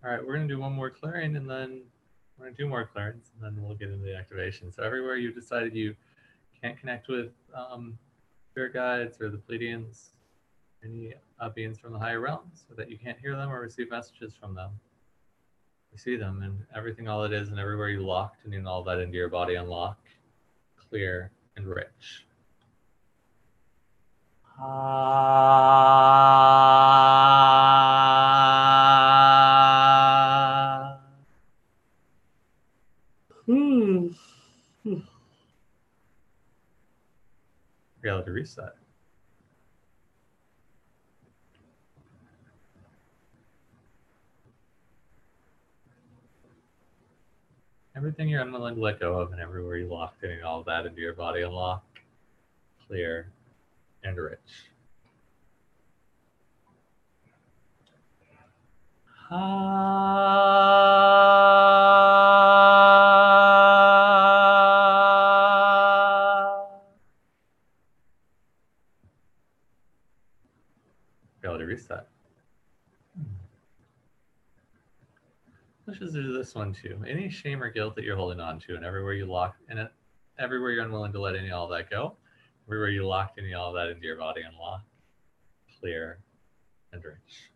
All right, we're going to do one more clearing, and then we're going to do more clearings, and then we'll get into the activation. So everywhere you decided you can't connect with spirit guides or the Pleadians, any beings from the higher realms, so that you can't hear them or receive messages from them. You see them, and everything, all it is, and everywhere you lock, tuning all that into your body, unlock, clear, and rich. Reality reset. Everything you're unwilling to let go of, and everywhere you lock, tuning all that into your body, unlock, clear, and rich. Reality reset. Let's just do this one too. Any shame or guilt that you're holding on to, and everywhere you lock, and everywhere you're unwilling to let any all that go, everywhere you locked any all that into your body, unlock, clear, and rich.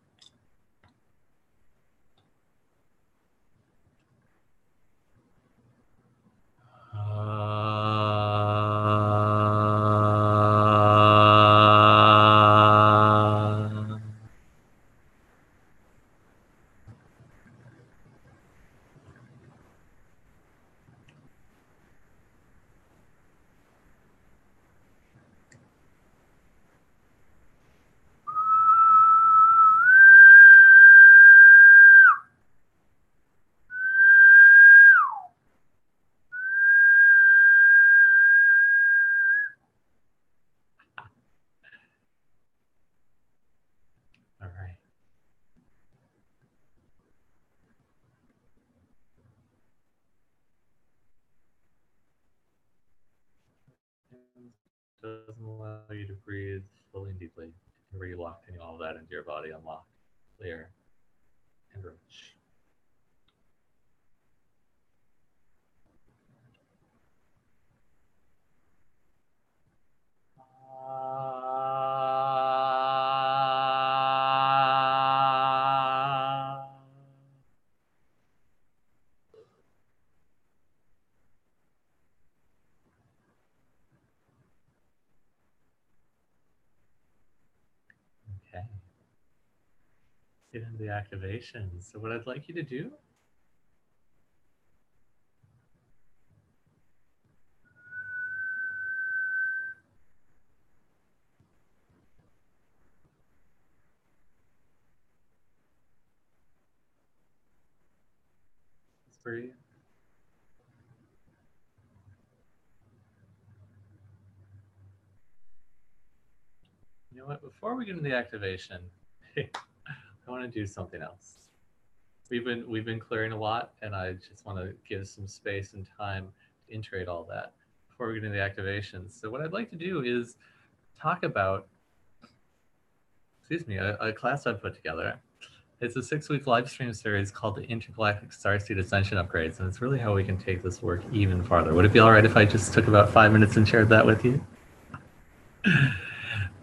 All right. Doesn't allow you to breathe fully and deeply. Where you locked in all that into your body, unlock, clear, and rich. Okay. Get into the activation. So what I'd like you to do for you? You know what? Before we get into the activation, I want to do something else. We've been clearing a lot, and I just want to give some space and time to integrate all that before we get into the activations. So what I'd like to do is talk about, a class I've put together. It's a 6-week live stream series called the Intergalactic Starseed Ascension Upgrades, and it's really how we can take this work even farther. Would it be all right if I just took about 5 minutes and shared that with you?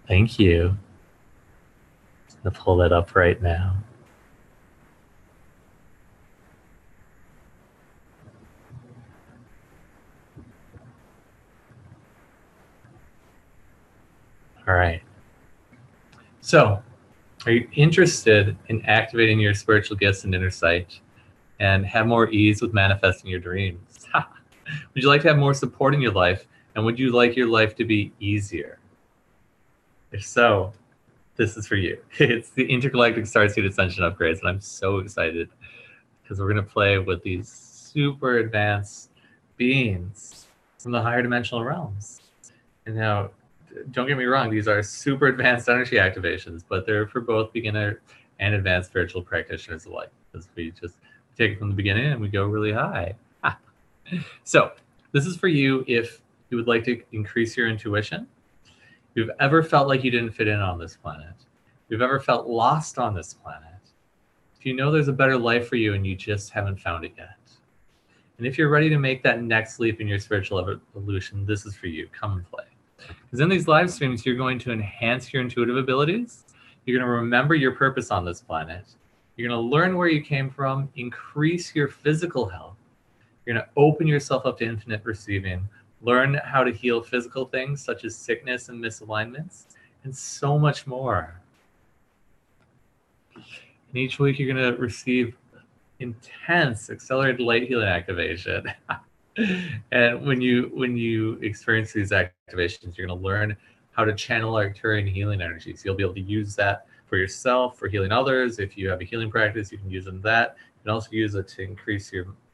Thank you. I'm going to pull that up right now. All right. So, are you interested in activating your spiritual gifts and inner sight and have more ease with manifesting your dreams? Would you like to have more support in your life, and would you like your life to be easier? If so, this is for you. It's the Intergalactic Starseed Ascension Upgrades, and I'm so excited because we're going to play with these super advanced beings from the higher dimensional realms. And now, don't get me wrong, these are super advanced energy activations, but they're for both beginner and advanced spiritual practitioners alike, because we just take it from the beginning and we go really high. So this is for you if you would like to increase your intuition, if you've ever felt like you didn't fit in on this planet, if you've ever felt lost on this planet, if you know there's a better life for you and you just haven't found it yet, and if you're ready to make that next leap in your spiritual evolution, this is for you. Come and play. Because in these live streams, you're going to enhance your intuitive abilities. You're going to remember your purpose on this planet. You're going to learn where you came from, increase your physical health. You're going to open yourself up to infinite receiving, learn how to heal physical things such as sickness and misalignments, and so much more. And each week, you're going to receive intense accelerated light healing activation. And when you experience these activations, you're going to learn how to channel Arcturian healing energies. You'll be able to use that for yourself, for healing others. If you have a healing practice, you can use them that. You can also use it to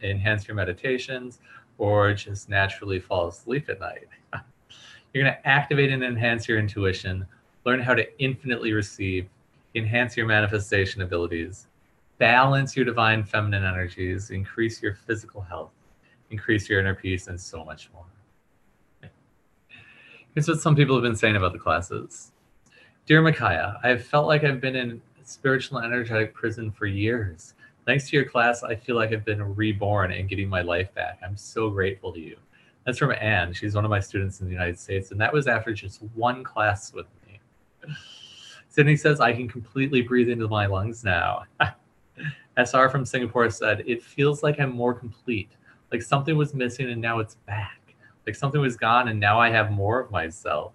enhance your meditations, or just naturally fall asleep at night. You're going to activate and enhance your intuition, learn how to infinitely receive, enhance your manifestation abilities, balance your divine feminine energies, increase your physical health, increase your inner peace, and so much more. Here's what some people have been saying about the classes. Dear Macaya, I've felt like I've been in spiritual and energetic prison for years. Thanks to your class, I feel like I've been reborn and getting my life back. I'm so grateful to you. That's from Anne. She's one of my students in the United States, and that was after just one class with me. Sydney says, I can completely breathe into my lungs now. SR from Singapore said, it feels like I'm more complete, like something was missing and now it's back, like something was gone and now I have more of myself.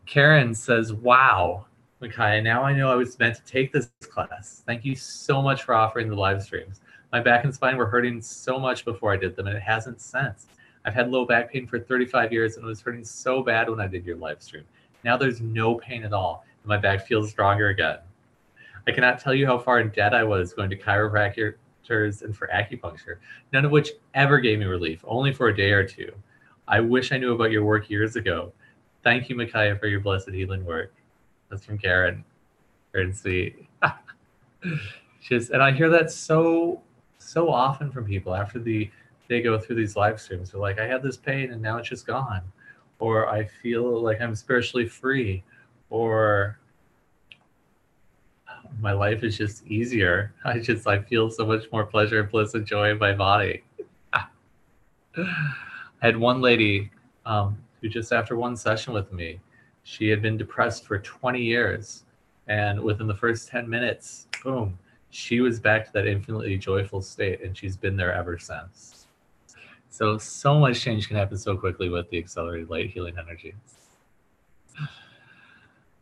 Karen says, wow, Macaya, now I know I was meant to take this class. Thank you so much for offering the live streams. My back and spine were hurting so much before I did them, and it hasn't since. I've had low back pain for 35 years, and it was hurting so bad when I did your live stream. Now there's no pain at all, and my back feels stronger again. I cannot tell you how far in debt I was going to chiropractors and for acupuncture, none of which ever gave me relief, only for a day or two. I wish I knew about your work years ago. Thank you, Macaya, for your blessed healing work. That's from Karen. Karen sweet. And I hear that so often from people after they go through these live streams. They're like, I had this pain and now it's just gone. Or I feel like I'm spiritually free. Or my life is just easier. I feel so much more pleasure, bliss, and joy in my body. I had one lady who just after one session with me, she had been depressed for 20 years. And within the first 10 minutes, boom, she was back to that infinitely joyful state. And she's been there ever since. So much change can happen so quickly with the accelerated light healing energies.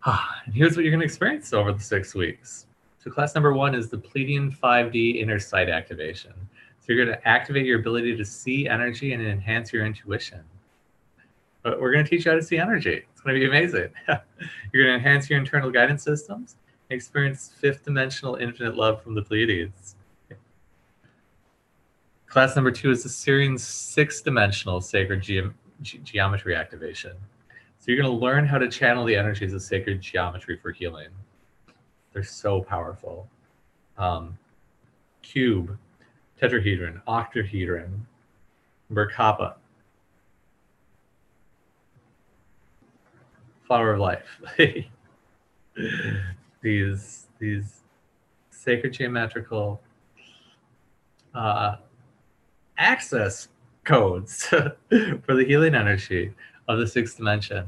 And here's what you're going to experience over the 6 weeks. So class number 1 is the Pleadian 5D inner sight activation. So you're going to activate your ability to see energy and enhance your intuition. But we're going to teach you how to see energy. It's going to be amazing. You're going to enhance your internal guidance systems and experience 5th dimensional infinite love from the Pleiadians. Class number 2 is the Syrian 6-dimensional sacred geometry activation. So you're going to learn how to channel the energies of sacred geometry for healing. They're so powerful. Cube, tetrahedron, octahedron, Merkaba, flower of life. these sacred geometrical access codes for the healing energy of the 6th dimension.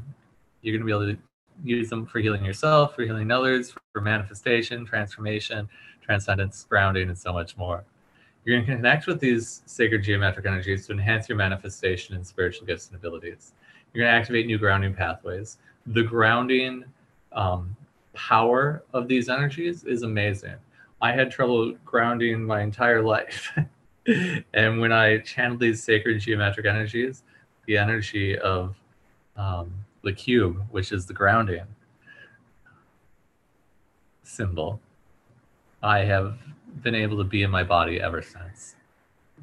You're going to be able to use them for healing yourself, for healing others, for manifestation, transformation, transcendence, grounding, and so much more. You're going to connect with these sacred geometric energies to enhance your manifestation and spiritual gifts and abilities. You're going to activate new grounding pathways. The grounding power of these energies is amazing. I had trouble grounding my entire life. And when I channeled these sacred geometric energies, the energy of the cube, which is the grounding symbol, I have been able to be in my body ever since.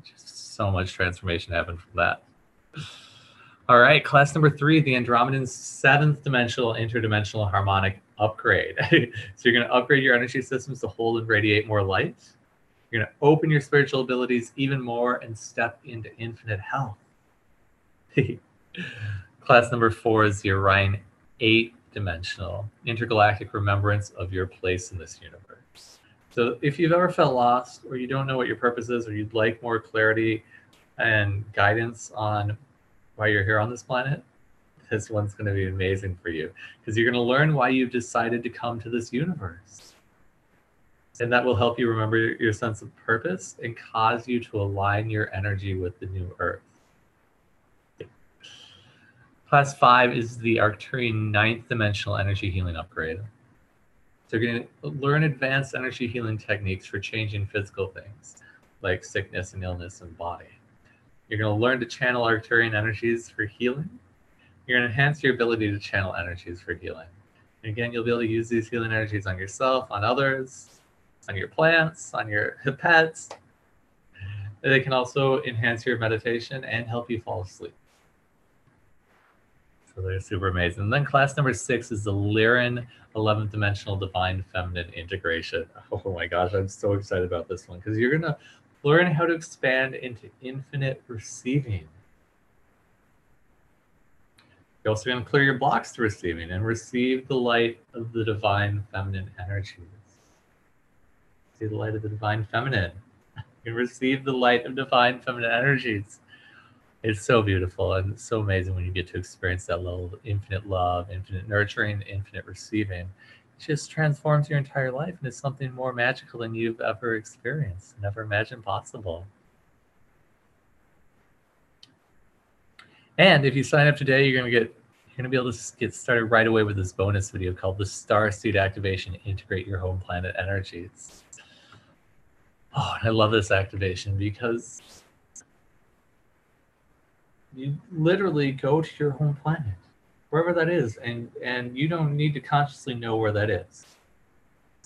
Just so much transformation happened from that. All right, class number 3, the Andromedan 7th dimensional interdimensional harmonic upgrade. So you're going to upgrade your energy systems to hold and radiate more light. You're going to open your spiritual abilities even more and step into infinite health. Class number 4 is the Orion 8-dimensional intergalactic remembrance of your place in this universe. So if you've ever felt lost, or you don't know what your purpose is, or you'd like more clarity and guidance on why you're here on this planet, this one's going to be amazing for you, because you're going to learn why you've decided to come to this universe. And that will help you remember your sense of purpose and cause you to align your energy with the new Earth. Class 5 is the Arcturian 9th dimensional energy healing upgrade. So you're going to learn advanced energy healing techniques for changing physical things, like sickness and illness and body. You're going to learn to channel Arcturian energies for healing. You're going to enhance your ability to channel energies for healing. And again, you'll be able to use these healing energies on yourself, on others, on your plants, on your pets. They can also enhance your meditation and help you fall asleep. So they're super amazing. And then class number 6 is the Lyran 11th dimensional divine feminine integration. Oh my gosh, I'm so excited about this one, because you're going to learn how to expand into infinite receiving. You're also going to clear your blocks to receiving and receive the light of the divine feminine energies. See the light of the divine feminine. You can receive the light of divine feminine energies. It's so beautiful and it's so amazing when you get to experience that level of infinite love, infinite nurturing, infinite receiving. It just transforms your entire life into something more magical than you've ever experienced, never imagined possible. And if you sign up today, you're going to be able to get started right away with this bonus video called the Starseed Activation: Integrate Your Home Planet Energies. Oh, I love this activation because you literally go to your home planet, wherever that is, and you don't need to consciously know where that is.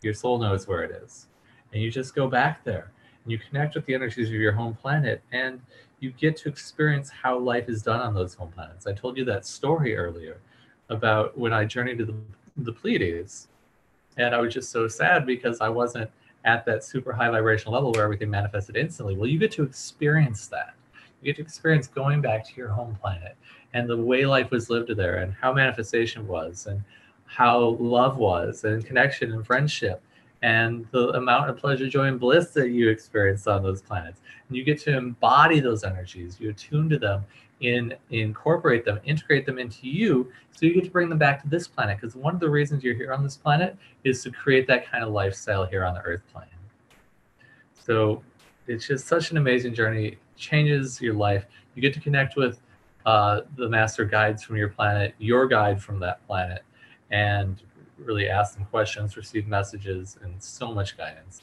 Your soul knows where it is. And you just go back there and you connect with the energies of your home planet, and you get to experience how life is done on those home planets. I told you that story earlier about when I journeyed to the Pleiades, and I was just so sad because I wasn't at that super high vibrational level where everything manifested instantly. Well, you get to experience that. You get to experience going back to your home planet and the way life was lived there, and how manifestation was, and how love was, and connection and friendship, and the amount of pleasure, joy, and bliss that you experienced on those planets. And you get to embody those energies. You attune to them, incorporate them, integrate them into you, so you get to bring them back to this planet. Because one of the reasons you're here on this planet is to create that kind of lifestyle here on the Earth plane. So it's just such an amazing journey. Changes your life. You get to connect with the master guides from your planet, your guide from that planet, and really ask them questions, receive messages, and so much guidance.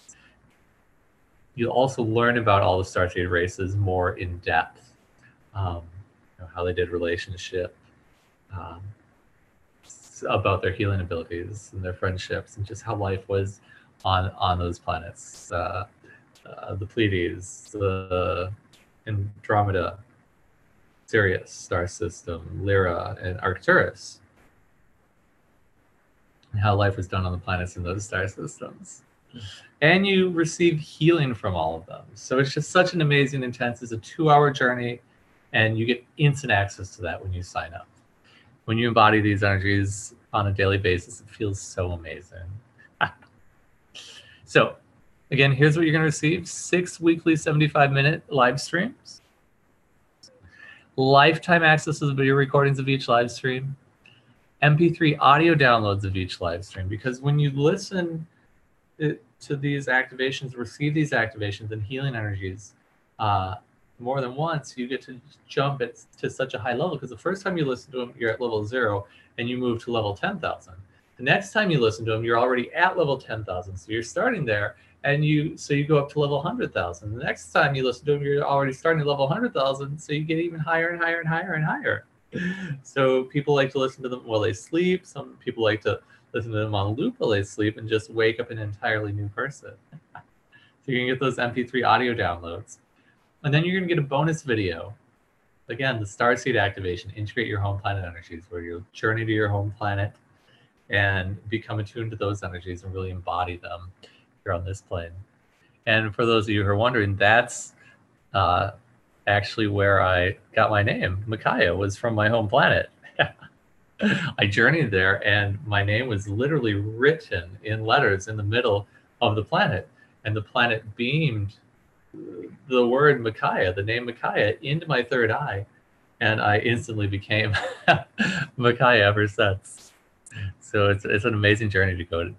You'll also learn about all the Starseed races more in depth, how they did relationship, about their healing abilities and their friendships, and just how life was on those planets. The Pleiades, the Andromeda, Sirius star system, Lyra, and Arcturus, and how life was done on the planets in those star systems. And you receive healing from all of them. So it's just such an amazing, intense, it's a 2-hour journey, and you get instant access to that when you sign up. When you embody these energies on a daily basis, it feels so amazing. So again, here's what you're going to receive: 6 weekly 75-minute live streams, lifetime access to the video recordings of each live stream, MP3 audio downloads of each live stream, because when you listen to these activations, receive these activations and healing energies more than once, you get to jump to such a high level, because the first time you listen to them, you're at level 0 and you move to level 10,000. The next time you listen to them, you're already at level 10,000. So you're starting there, and you go up to level 100,000. The next time you listen to them, you're already starting at level 100,000. So you get even higher and higher and higher and higher. So people like to listen to them while they sleep. Some people like to listen to them on loop while they sleep and just wake up an entirely new person. So you're gonna get those MP3 audio downloads. And then you're gonna get a bonus video. Again, the Starseed activation, integrate your home planet energies, where you'll journey to your home planet and become attuned to those energies and really embody them here on this plane. And for those of you who are wondering, that's actually where I got my name. Macaya was from my home planet. I journeyed there, and my name was literally written in letters in the middle of the planet, and the planet beamed the word Macaya, the name Macaya, into my third eye, and I instantly became Macaya ever since. So it's an amazing journey to go to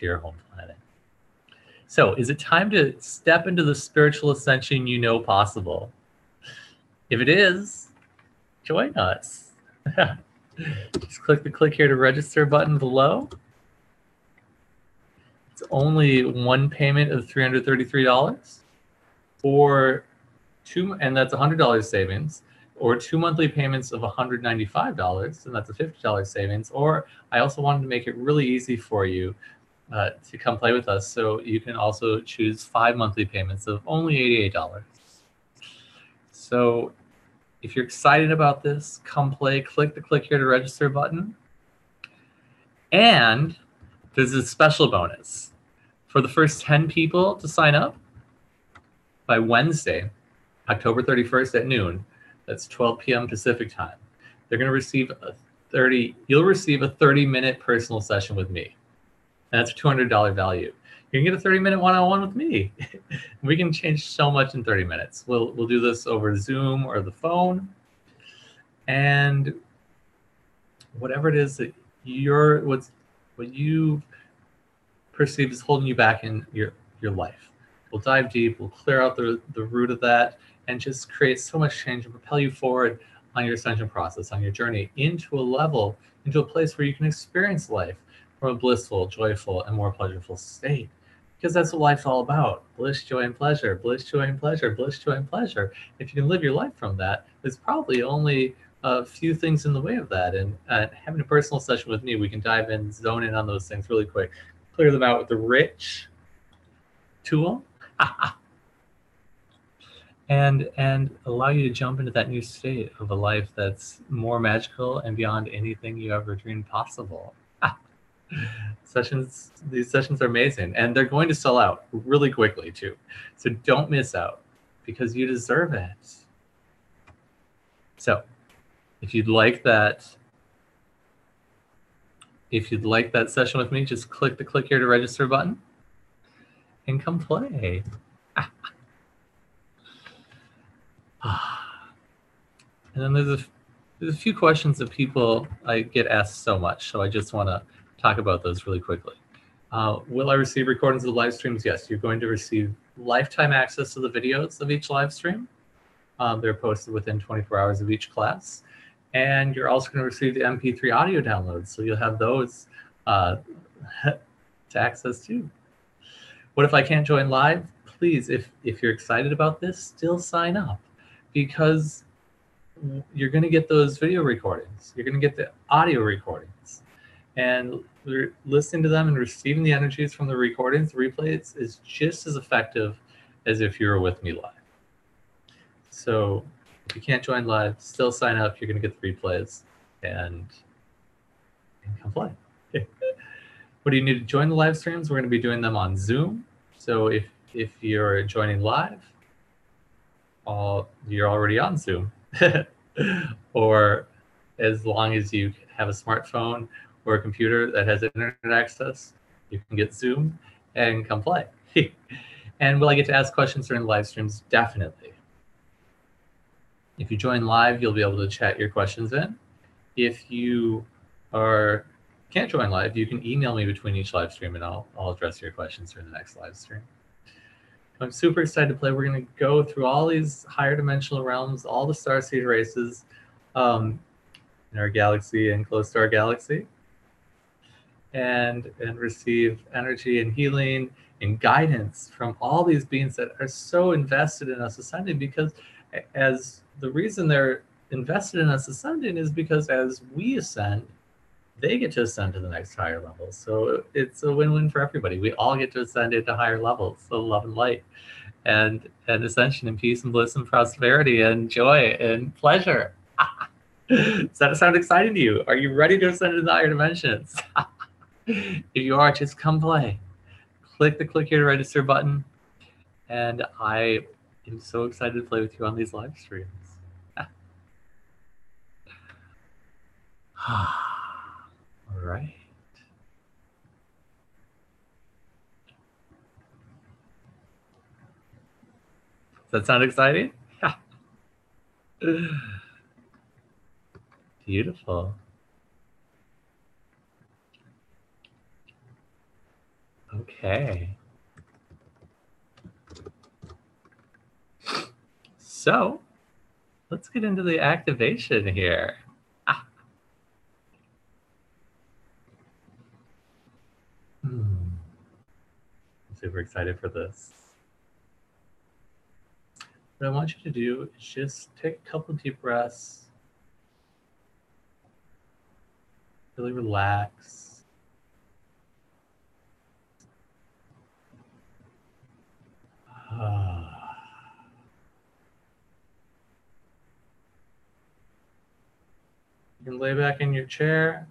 your home planet. So is it time to step into the spiritual ascension you know possible? If it is, join us. Just click the click here to register button below. It's only one payment of $333, or and that's $100 savings, or 2 monthly payments of $195, and that's a $50 savings. Or I also wanted to make it really easy for you to come play with us, so you can also choose 5 monthly payments of only $88. So if you're excited about this, come play. Click the click here to register button. And there's a special bonus. For the first 10 people to sign up by Wednesday, October 31st at noon, that's 12 p.m. Pacific time, they're going to receive you'll receive a 30-minute personal session with me. And that's a $200 value. You can get a 30-minute one-on-one with me. We can change so much in 30 minutes. We'll do this over Zoom or the phone. And whatever it is that what you perceive is holding you back in your life, we'll dive deep, we'll clear out the root of that, and just create so much change and propel you forward on your ascension process, on your journey into a place where you can experience life from a blissful, joyful, and more pleasurable state. Because that's what life's all about: bliss, joy, and pleasure, bliss, joy, and pleasure, bliss, joy, and pleasure. If you can live your life from that, there's probably only a few things in the way of that. And having a personal session with me, we can dive in, zone in on those things really quick, clear them out with the rich tool, and allow you to jump into that new state of a life that's more magical and beyond anything you ever dreamed possible. These sessions are amazing, and they're going to sell out really quickly too. So don't miss out, because you deserve it. So if you'd like that session with me, just click the click here to register button and come play. And then there's a few questions that I get asked so much, so I just want to talk about those really quickly. Will I receive recordings of the live streams? Yes, you're going to receive lifetime access to the videos of each live stream. They're posted within 24 hours of each class. And you're also going to receive the MP3 audio downloads, so you'll have those to access too. What if I can't join live? Please, if you're excited about this, still sign up, because you're going to get those video recordings. You're going to get the audio recordings. And listening to them and receiving the energies from the recordings, the replays, is just as effective as if you were with me live. So if you can't join live, still sign up. You're going to get the replays and come play. What do you need to join the live streams? We're going to be doing them on Zoom. So if you're joining live, you're already on Zoom. Or as long as you have a smartphone or a computer that has internet access, you can get Zoom and come play. And will I get to ask questions during the live streams? Definitely. If you join live, you'll be able to chat your questions in. If you can't join live, you can email me between each live stream and I'll address your questions during the next live stream. I'm super excited to play. We're going to go through all these higher dimensional realms, all the starseed races in our galaxy and close to our galaxy, and receive energy and healing and guidance from all these beings that are so invested in us ascending, because as the reason they're invested in us ascending is because as we ascend, they get to ascend to the next higher level. So it's a win-win for everybody. We all get to ascend into higher levels of love and light and ascension and peace and bliss and prosperity and joy and pleasure. Does that sound exciting to you? Are you ready to ascend into the higher dimensions? If you are, just come play. Click the click here to register button. And I am so excited to play with you on these live streams. All right. Does that sound exciting? Beautiful. Okay. So let's get into the activation here. I'm super excited for this. What I want you to do is just take a couple of deep breaths. Really relax. You can lay back in your chair.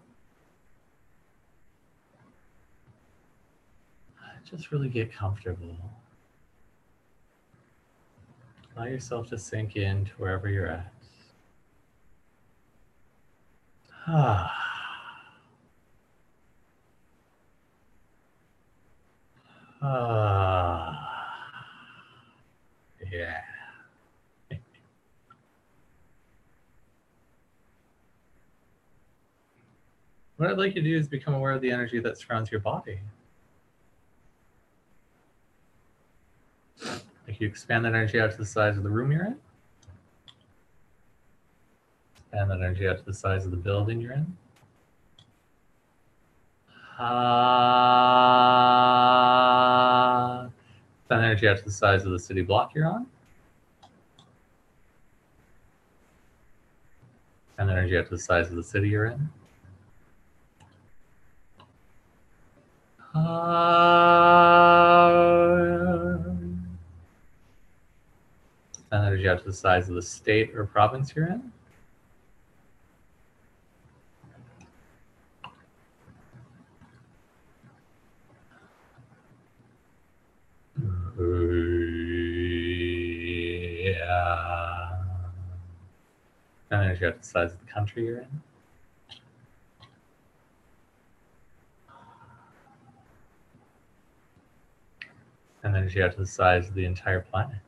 Just really get comfortable. Allow yourself to sink in to wherever you're at. Yeah. What I'd like you to do is become aware of the energy that surrounds your body. Like you expand that energy out to the size of the room you're in. Expand that energy out to the size of the building you're in. Expand energy out to the size of the city block you're on. Expand energy out to the size of the city you're in. Expand energy out to the size of the state or province you're in. Yeah. Expand energy out to the size of the country you're in. And energy out to the size of the entire planet.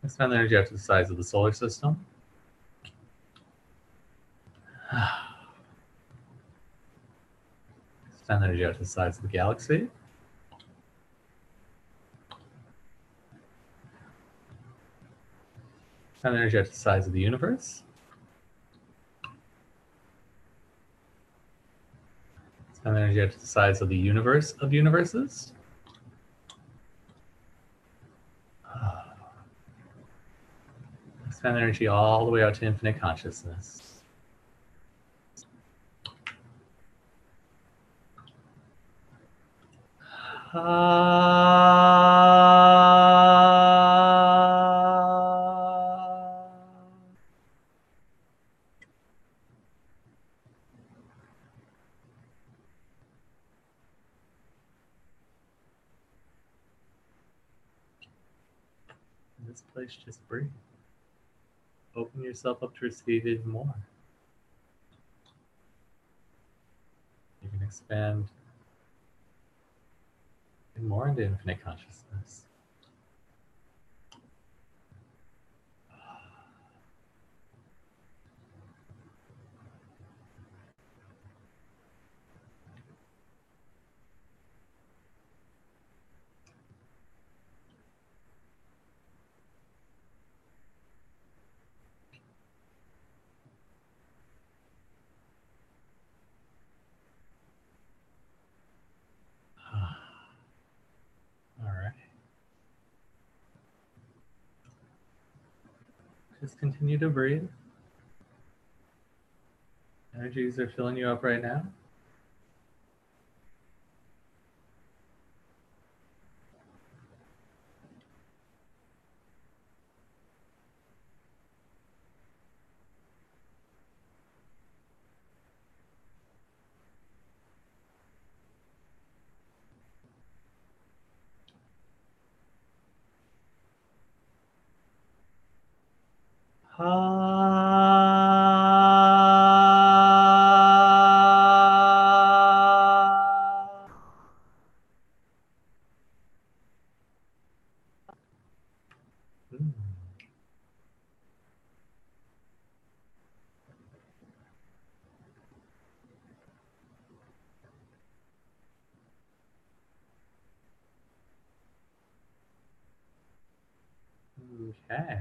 Expand energy out to the size of the solar system. Expand energy out to the size of the galaxy. Expand energy out to the size of the universe. Expand energy out to the size of the universe of universes. Expand energy all the way out to infinite consciousness. In this place, just breathe. Open yourself up to receive even more. You can expand even more into infinite consciousness. All right. Just continue to breathe. Energies are filling you up right now. Okay.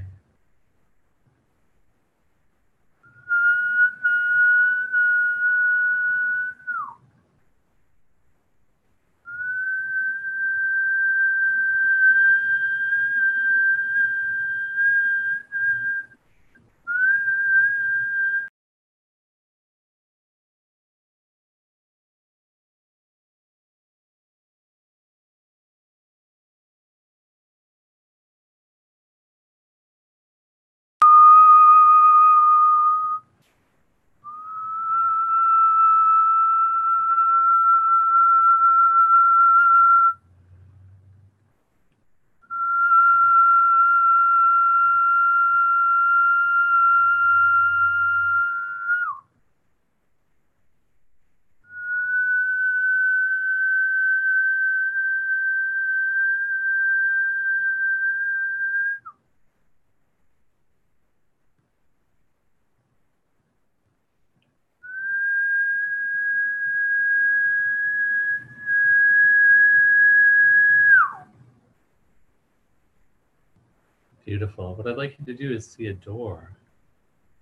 Beautiful. What I'd like you to do is see a door,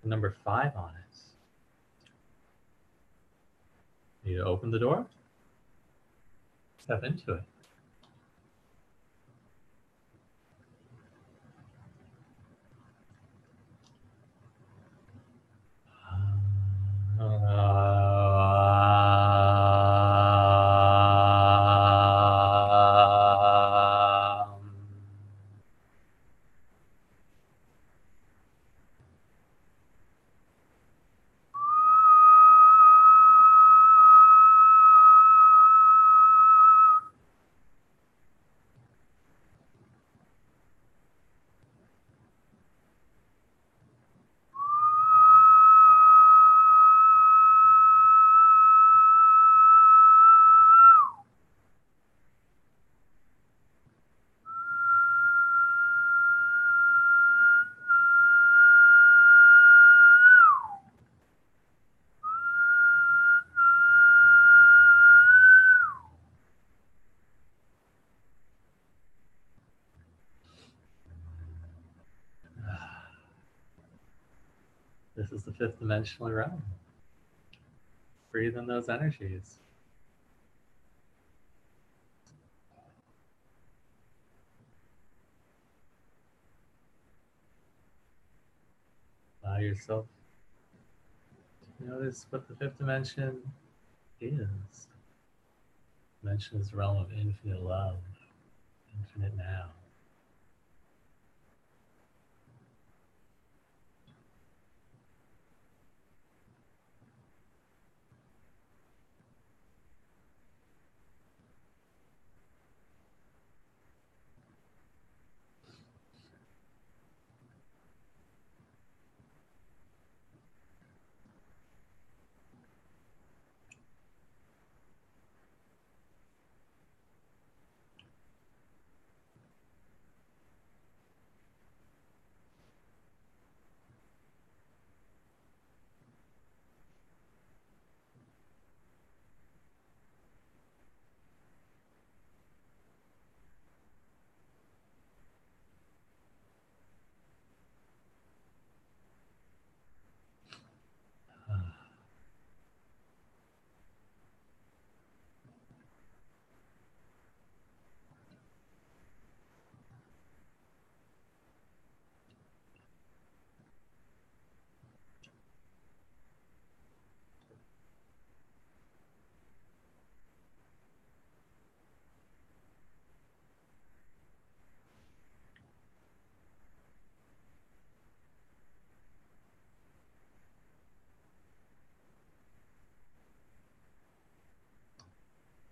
number 5 on it. You open the door, step into it. This is the 5th dimensional realm. Breathe in those energies. Allow yourself to notice what the 5th dimension is. Dimension is the realm of infinite love, infinite now.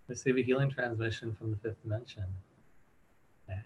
Receive a healing transmission from the fifth dimension now.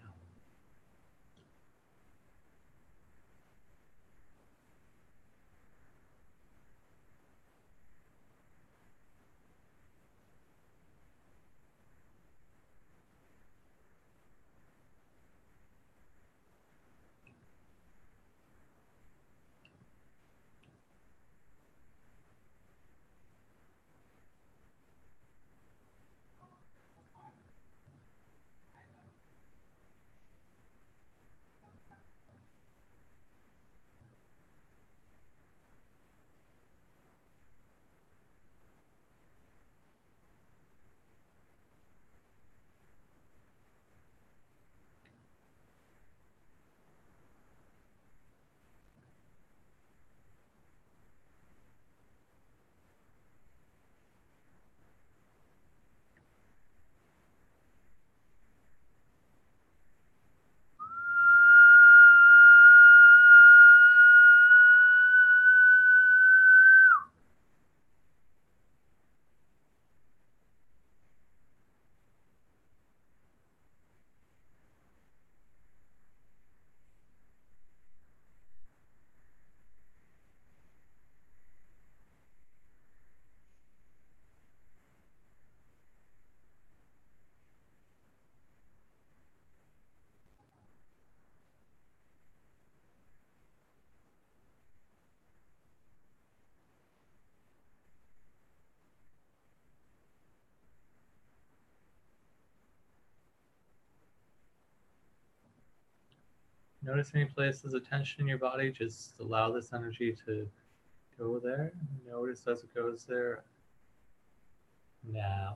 Notice any places of tension in your body, just allow this energy to go there. Notice as it goes there now.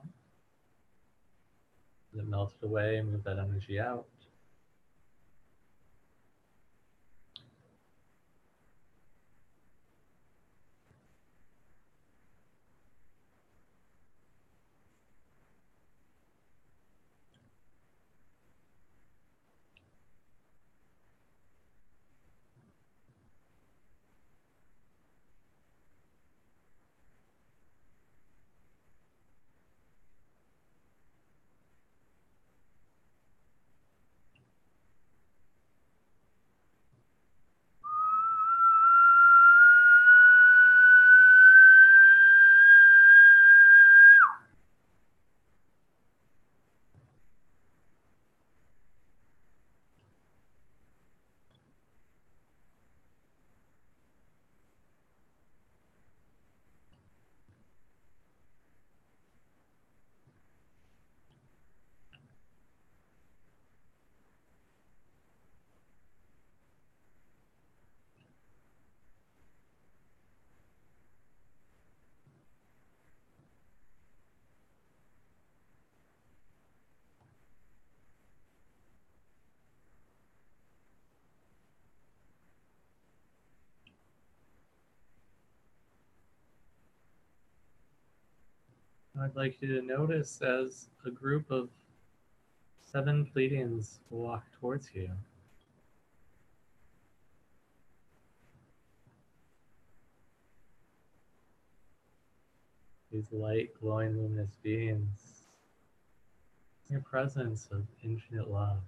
Let it melt it away and move that energy out. I'd like you to notice as a group of 7 Pleadians walk towards you. These light, glowing, luminous beings, your presence of infinite love,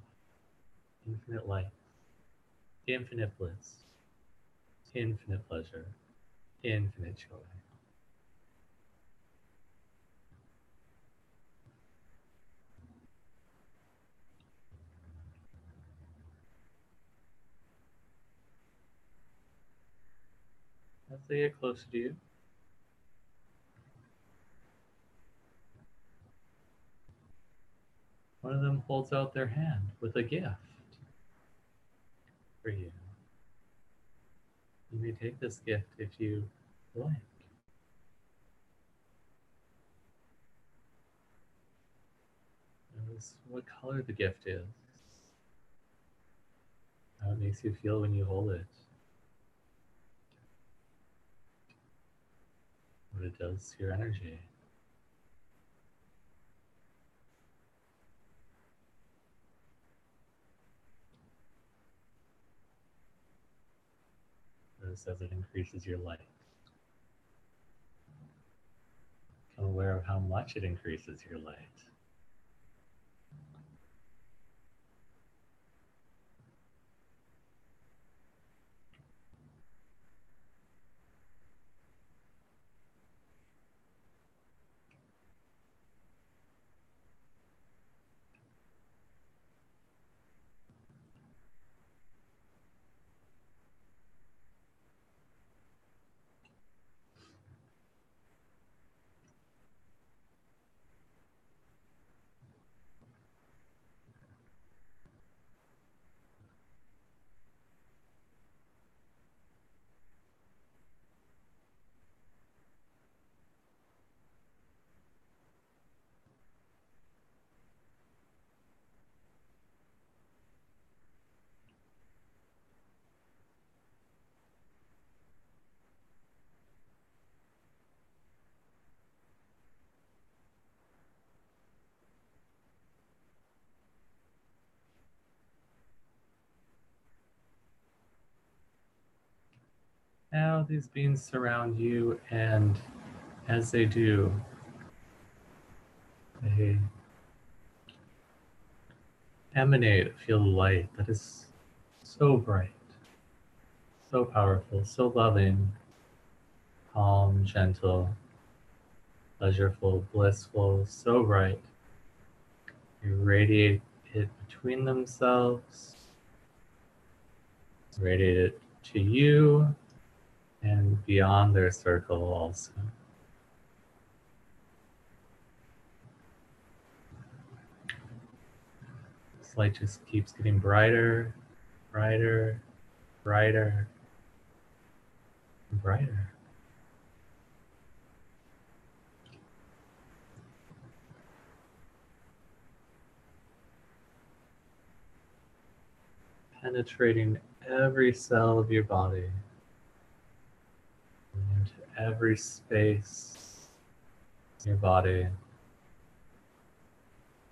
infinite light, infinite bliss, infinite pleasure, infinite joy. As they get closer to you, one of them holds out their hand with a gift for you. You may take this gift if you like. Notice what color the gift is, how it makes you feel when you hold it, what it does to your energy. Notice as it increases your light. Become aware of how much it increases your light. Now these beings surround you, and as they do, they emanate a field of light that is so bright, so powerful, so loving, calm, gentle, pleasureful, blissful, so bright. They radiate it between themselves, radiate it to you, and beyond their circle also. This light just keeps getting brighter, brighter, brighter, and brighter. Penetrating every cell of your body, into every space in your body,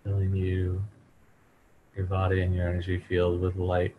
filling you, your body and your energy field with light.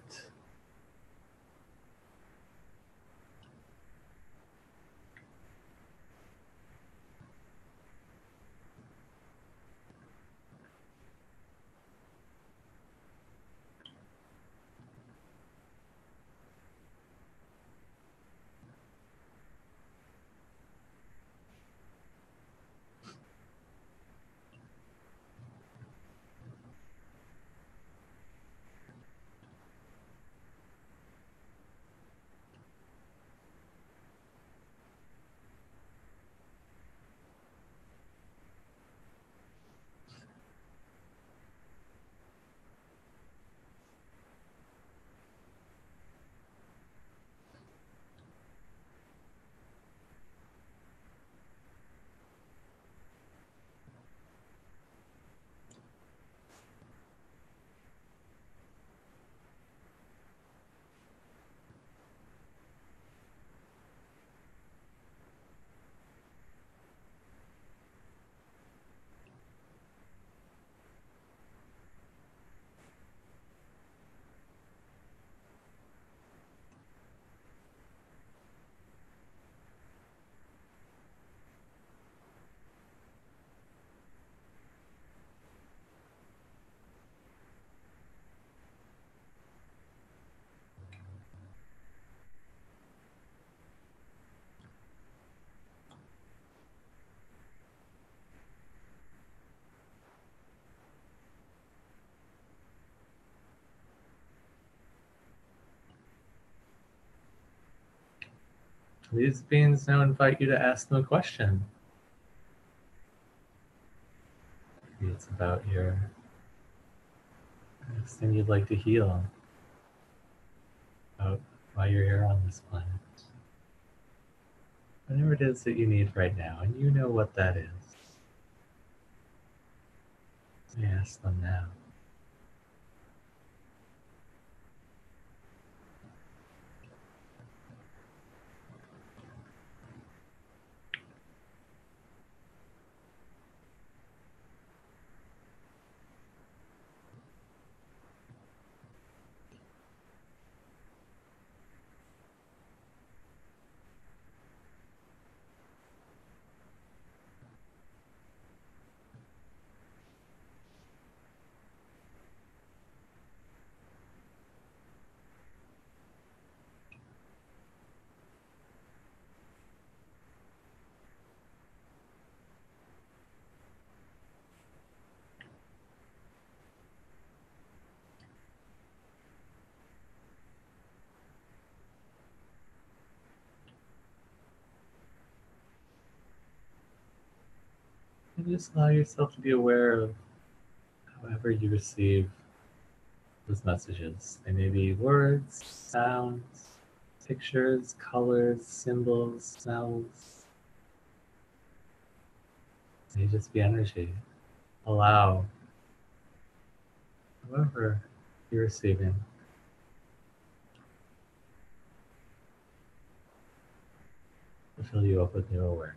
These beings now invite you to ask them a question. Maybe it's about your next thing you'd like to heal, about why you're here on this planet. Whatever it is that you need right now, and you know what that is. Ask them now. And just allow yourself to be aware of however you receive those messages. They may be words, sounds, pictures, colors, symbols, smells. They may just be energy. Allow however you're receiving to fill you up with new awareness.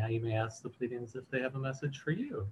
now you may ask the Pleadians if they have a message for you.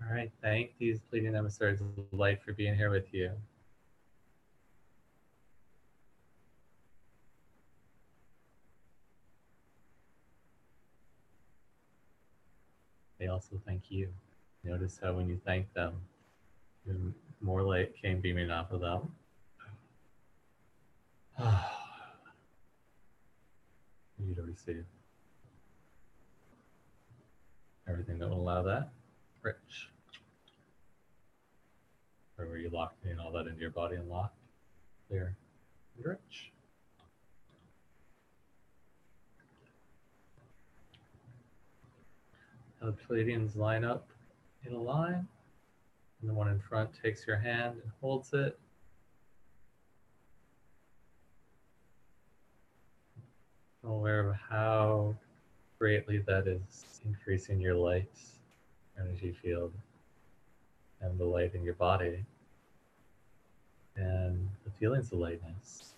All right, thank these Pleadian emissaries of light for being here with you. They also thank you. Notice how when you thank them, more light came beaming off of them. You to receive everything that will allow that. Rich. Or were you locked in all that into your body and locked? Clear. Rich. Now the Pleiadians line up in a line, and the one in front takes your hand and holds it. Aware of how greatly that is increasing your light energy field and the light in your body and the feelings of lightness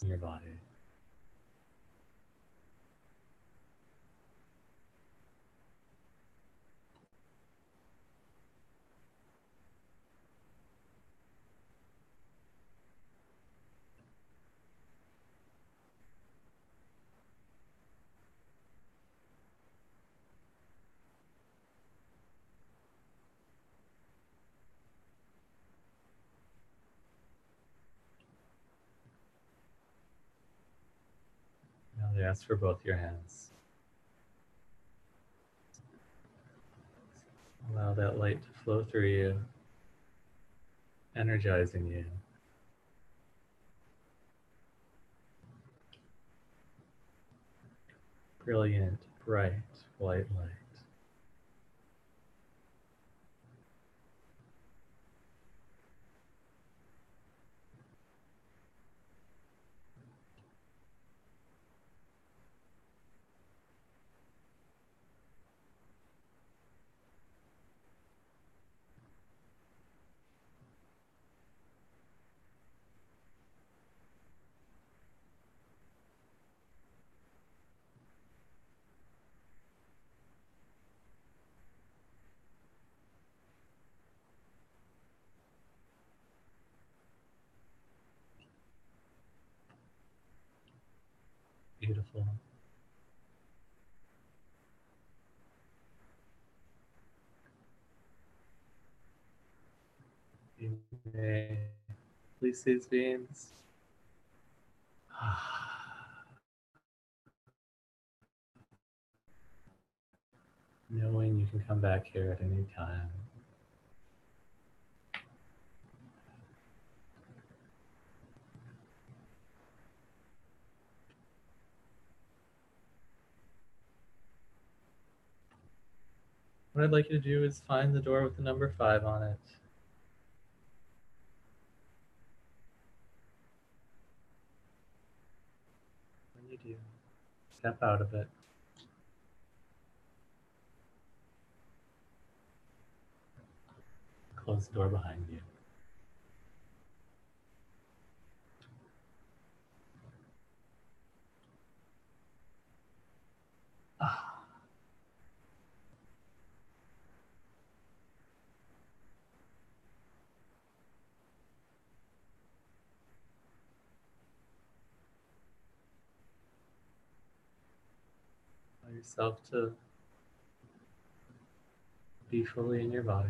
in your body. Now they ask for both your hands. Allow that light to flow through you, energizing you. Brilliant, bright, white light. Beautiful. You me. Release these beams. Knowing you can come back here at any time. What I'd like you to do is find the door with the number 5 on it. When you do, step out of it. Close the door behind you. Allow yourself to be fully in your body.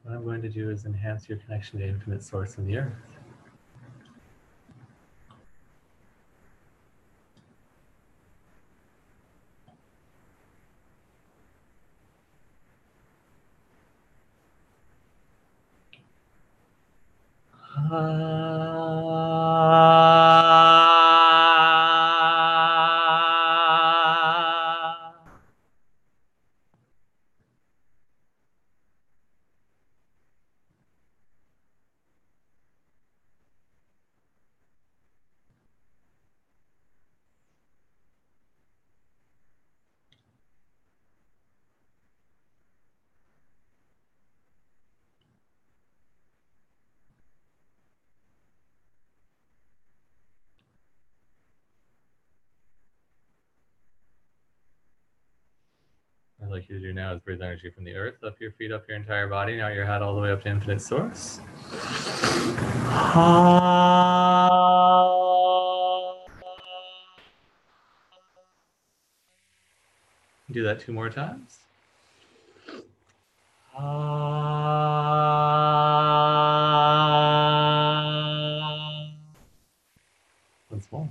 What I'm going to do is enhance your connection to infinite source in the earth. What I'd like you to do now is breathe energy from the earth up your feet, up your entire body. Now your head all the way up to infinite source. Do that 2 more times. Once more.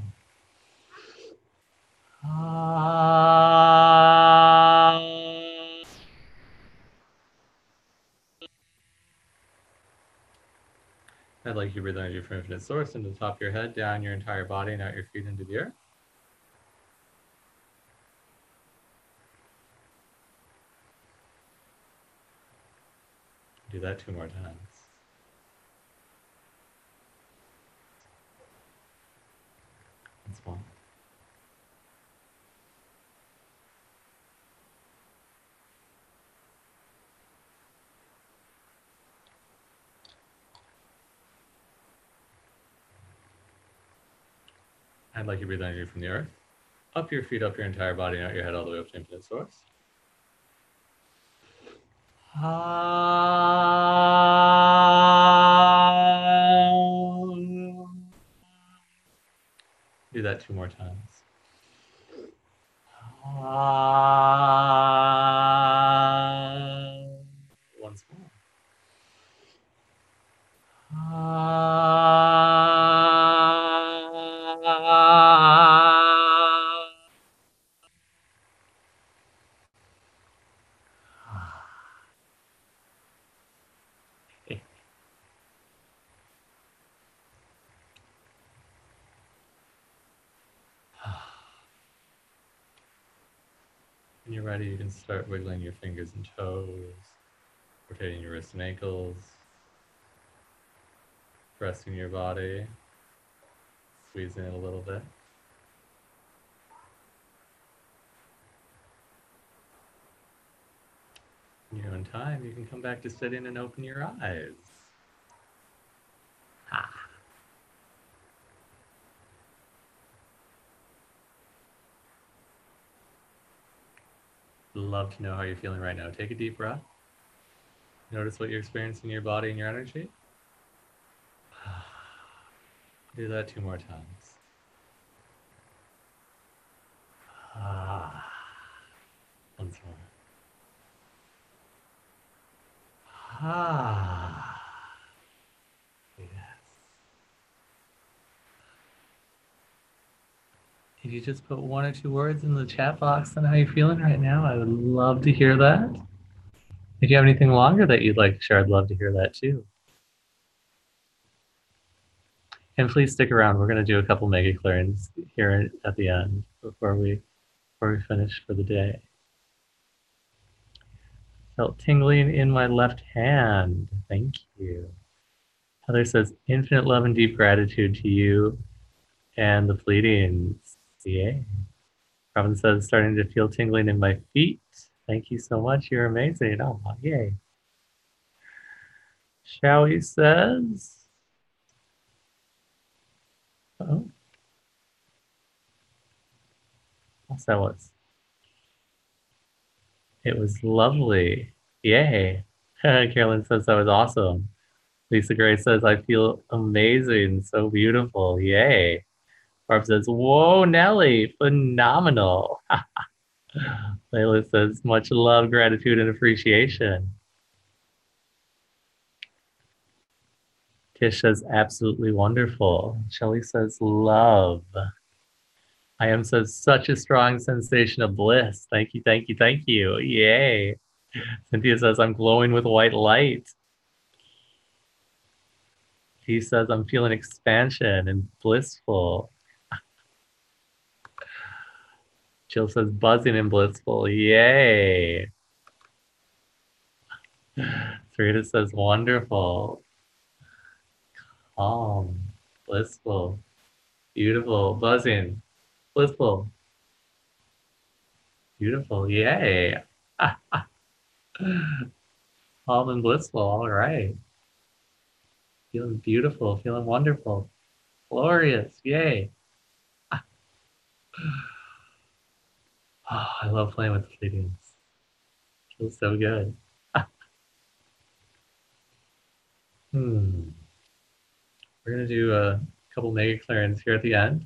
I'd like you to breathe energy from infinite source into the top of your head, down your entire body, and out your feet into the earth. Do that 2 more times. Once more. I'd like you to breathe energy from the earth, up your feet, up your entire body, and out your head all the way up to infinite source. Do that 2 more times. Once more. When you're ready, you can start wiggling your fingers and toes, rotating your wrists and ankles, pressing your body, squeezing it a little bit. When you're in time, you can come back to sitting and open your eyes. love to know how you're feeling right now. Take a deep breath. Notice what you're experiencing in your body and your energy. Do that 2 more times. Once more. Yes. If you just put 1 or 2 words in the chat box on how you're feeling right now, I would love to hear that. If you have anything longer that you'd like to share, I'd love to hear that too. And please stick around. We're going to do a couple mega clearings here at the end before we finish for the day. Felt tingling in my left hand. Thank you. Heather says, infinite love and deep gratitude to you and the Pleadians. Yay. Robin says, starting to feel tingling in my feet. Thank you so much. You're amazing. Oh, yay. Showie says, oh, what's that was? It was lovely. Yay. Carolyn says that was awesome. Lisa Gray says, I feel amazing. So beautiful. Yay. Barb says, whoa, Nelly, phenomenal. Layla says, much love, gratitude, and appreciation. Tish says, absolutely wonderful. Shelly says, love. I am says, such a strong sensation of bliss. Thank you, thank you, thank you. Yay. Cynthia says, I'm glowing with white light. He says, I'm feeling expansion and blissful. Jill says, buzzing and blissful. Yay. Sarita says, wonderful. Calm, blissful, beautiful, buzzing, blissful, beautiful. Yay. Calm and blissful. All right. Feeling beautiful, feeling wonderful, glorious. Yay. Oh, I love playing with the Pleadians. Feels so good. We're going to do a couple mega clearings here at the end.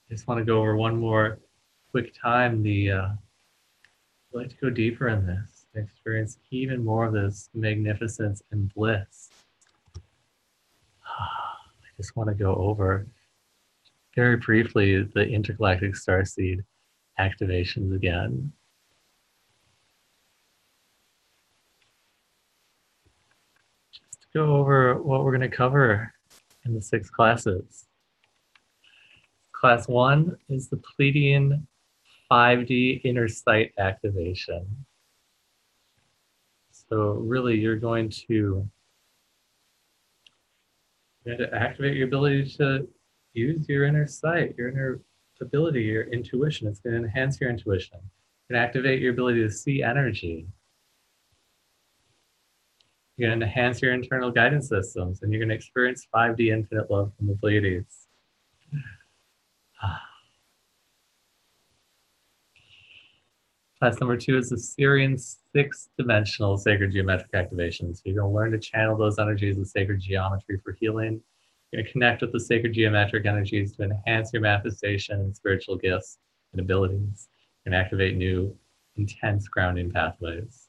I just want to go over one more quick time. I'd like to go deeper in this and experience even more of this magnificence and bliss. I just want to go over very briefly the intergalactic starseed activations again. Just to go over what we're going to cover in the 6 classes. Class 1 is the Pleadian 5D inner sight activation. So really you're going to activate your ability to use your inner sight, your inner ability, your intuition. It's going to enhance your intuition. It's going to activate your ability to see energy. You're going to enhance your internal guidance systems, and you're going to experience 5D infinite love from the Pleiades. Class number 2 is the Syrian 6-dimensional sacred geometric activation. So you're going to learn to channel those energies of sacred geometry for healing. You're going to connect with the sacred geometric energies to enhance your manifestation and spiritual gifts and abilities, and activate new, intense grounding pathways.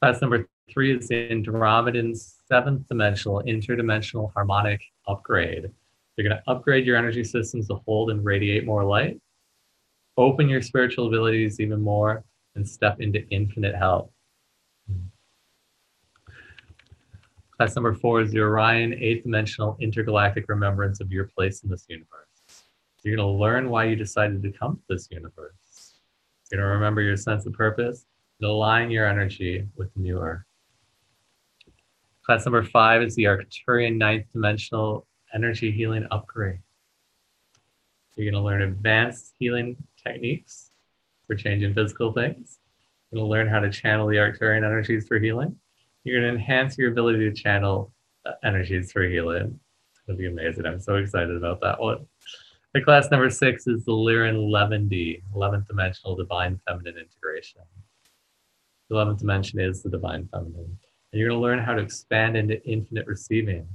Class number 3 is the Andromedan 7th-dimensional interdimensional harmonic upgrade. You're going to upgrade your energy systems to hold and radiate more light, open your spiritual abilities even more, and step into infinite health. Class number 4 is the Orion 8th-dimensional intergalactic remembrance of your place in this universe. You're going to learn why you decided to come to this universe. You're going to remember your sense of purpose and align your energy with the new earth. Class number 5 is the Arcturian 9th-dimensional energy healing upgrade. You're going to learn advanced healing techniques for changing physical things. You're going to learn how to channel the Arcturian energies for healing. You're going to enhance your ability to channel energies for healing. It's going to be amazing. I'm so excited about that one. The class number 6 is the Lyran 11D, 11th dimensional divine feminine integration. The 11th dimension is the divine feminine. And you're going to learn how to expand into infinite receiving.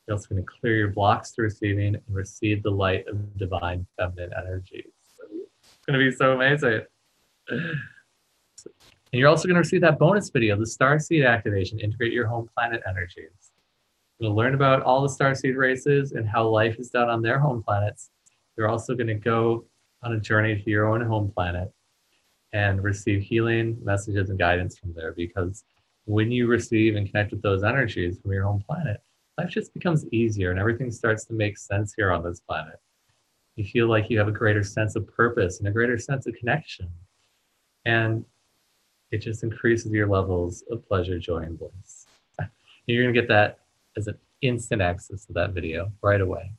You're also going to clear your blocks to receiving and receive the light of divine feminine energies. It's going to be so amazing. And you're also going to receive that bonus video, the Starseed activation, integrate your home planet energies. You're going to learn about all the Starseed races and how life is done on their home planets. You're also going to go on a journey to your own home planet and receive healing messages and guidance from there, because when you receive and connect with those energies from your home planet, life just becomes easier and everything starts to make sense here on this planet. You feel like you have a greater sense of purpose and a greater sense of connection. And it just increases your levels of pleasure, joy, and bliss. You're going to get that as an instant access to that video right away.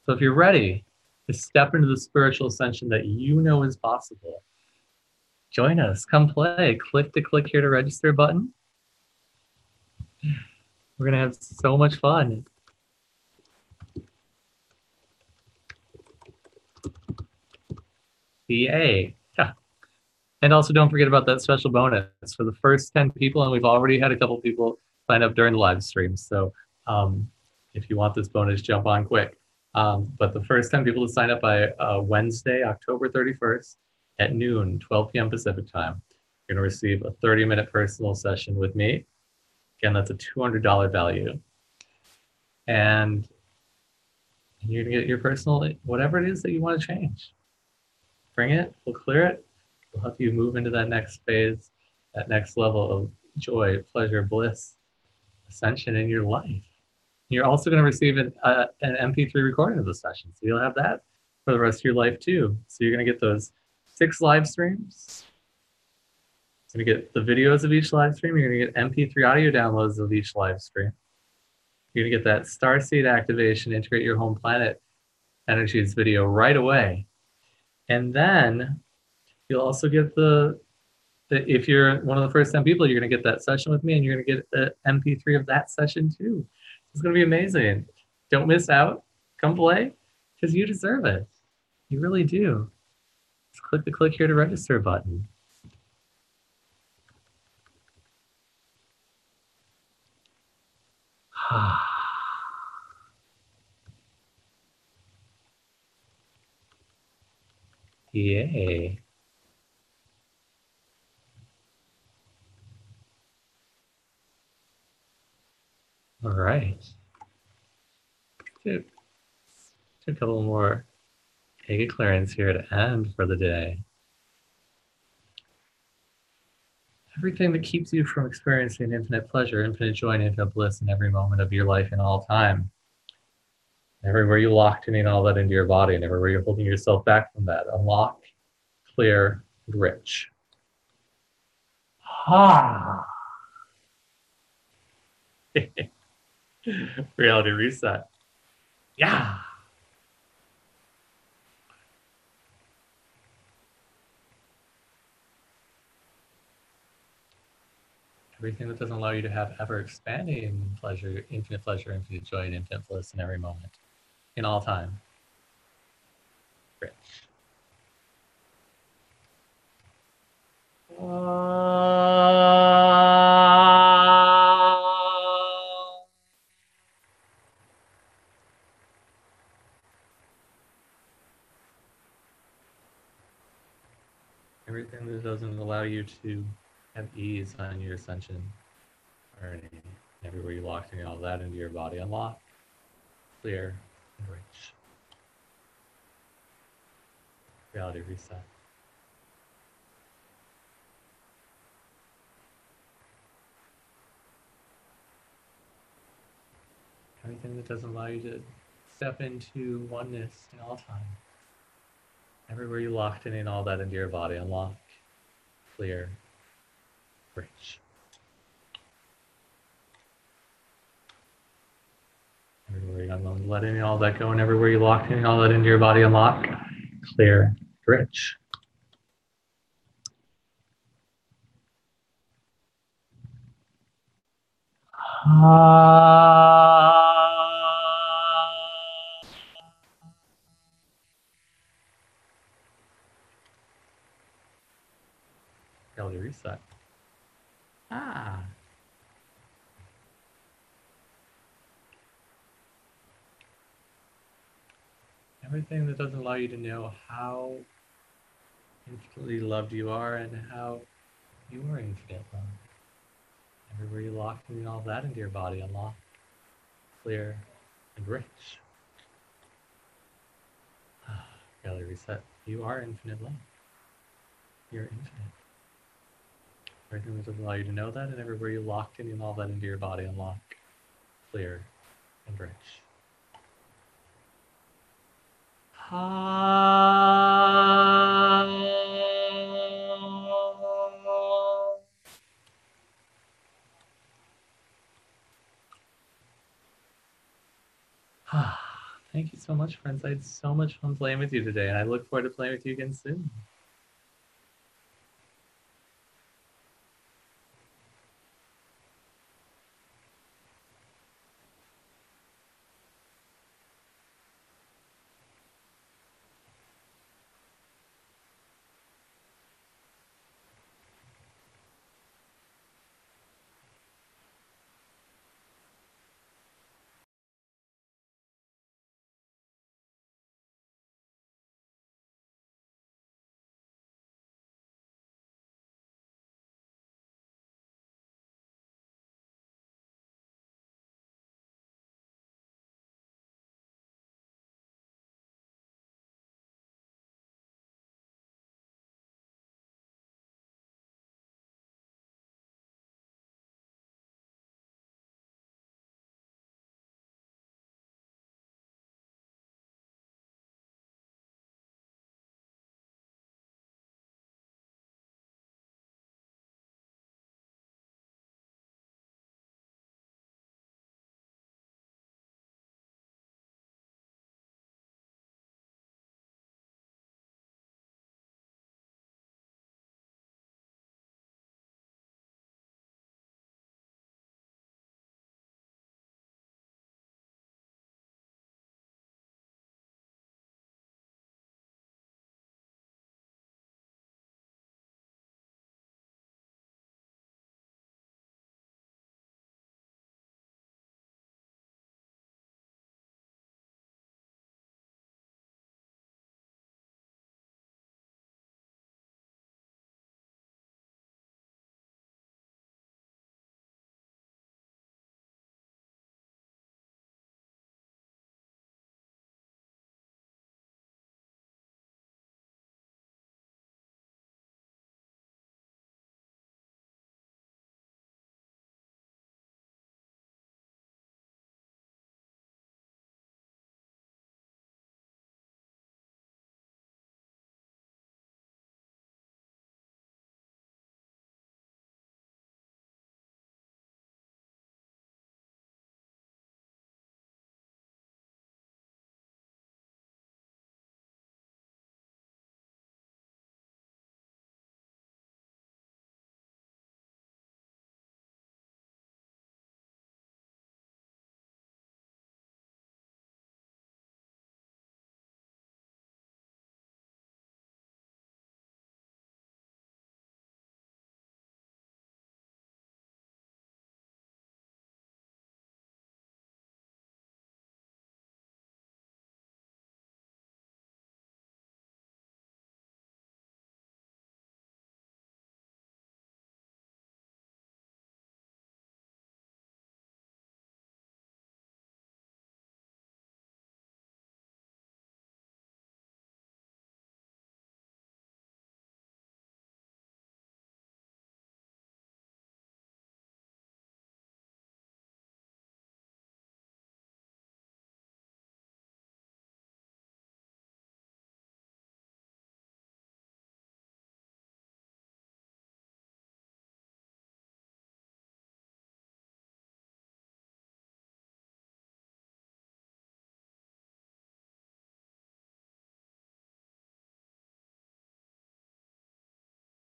So if you're ready to step into the spiritual ascension that you know is possible, join us. Come play. Click the click here to register button. We're going to have so much fun. Yay. Yeah. And also don't forget about that special bonus for the first 10 people. And we've already had a couple people sign up during the live stream. So if you want this bonus, jump on quick. But the first 10 people to sign up by Wednesday, October 31st at noon, 12 p.m. Pacific time, you're going to receive a 30-minute personal session with me. Again, that's a $200 value. And you're going to get your personal, whatever it is that you want to change. Bring it, we'll clear it. We'll help you move into that next phase, that next level of joy, pleasure, bliss, ascension in your life. You're also going to receive an MP3 recording of the session. So you'll have that for the rest of your life too. So you're going to get those 6 live streams. You're going to get the videos of each live stream. You're going to get MP3 audio downloads of each live stream. You're going to get that Starseed activation, integrate your home planet energies video right away. And then you'll also get if you're one of the first 10 people, you're going to get that session with me, and you're going to get the MP3 of that session too. It's going to be amazing. Don't miss out. Come play, because you deserve it. You really do. Just click the click here to register button. Yay. All right. Do a couple more Ega clearance here to end for the day. Everything that keeps you from experiencing infinite pleasure, infinite joy, and infinite bliss in every moment of your life in all time. Everywhere you locked in all that into your body, and everywhere you're holding yourself back from that, unlock, clear, and rich. Reality reset. Yeah. Everything that doesn't allow you to have ever expanding pleasure, infinite joy, and infinite bliss in every moment, in all time. Rich. Everything that doesn't allow you to have ease on your ascension journey, everywhere you locked in all that into your body, unlock, clear, and rich. Reality reset. Everything that doesn't allow you to step into oneness in all time. Everywhere you locked in all that into your body, unlock, clear, rich. Everywhere you're letting all that go, and everywhere you locked in all that into your body, unlock, clear, rich. reset. Ah. Everything that doesn't allow you to know how infinitely loved you are and how you are infinite love. Everywhere you lock in all that into your body, unlock, clear, and rich. Reality reset. You are infinite love. You're infinite. Everything that doesn't allow you to know that, and everywhere you locked in all that into your body, unlock, clear, and rich. Thank you so much, friends. I had so much fun playing with you today, and I look forward to playing with you again soon.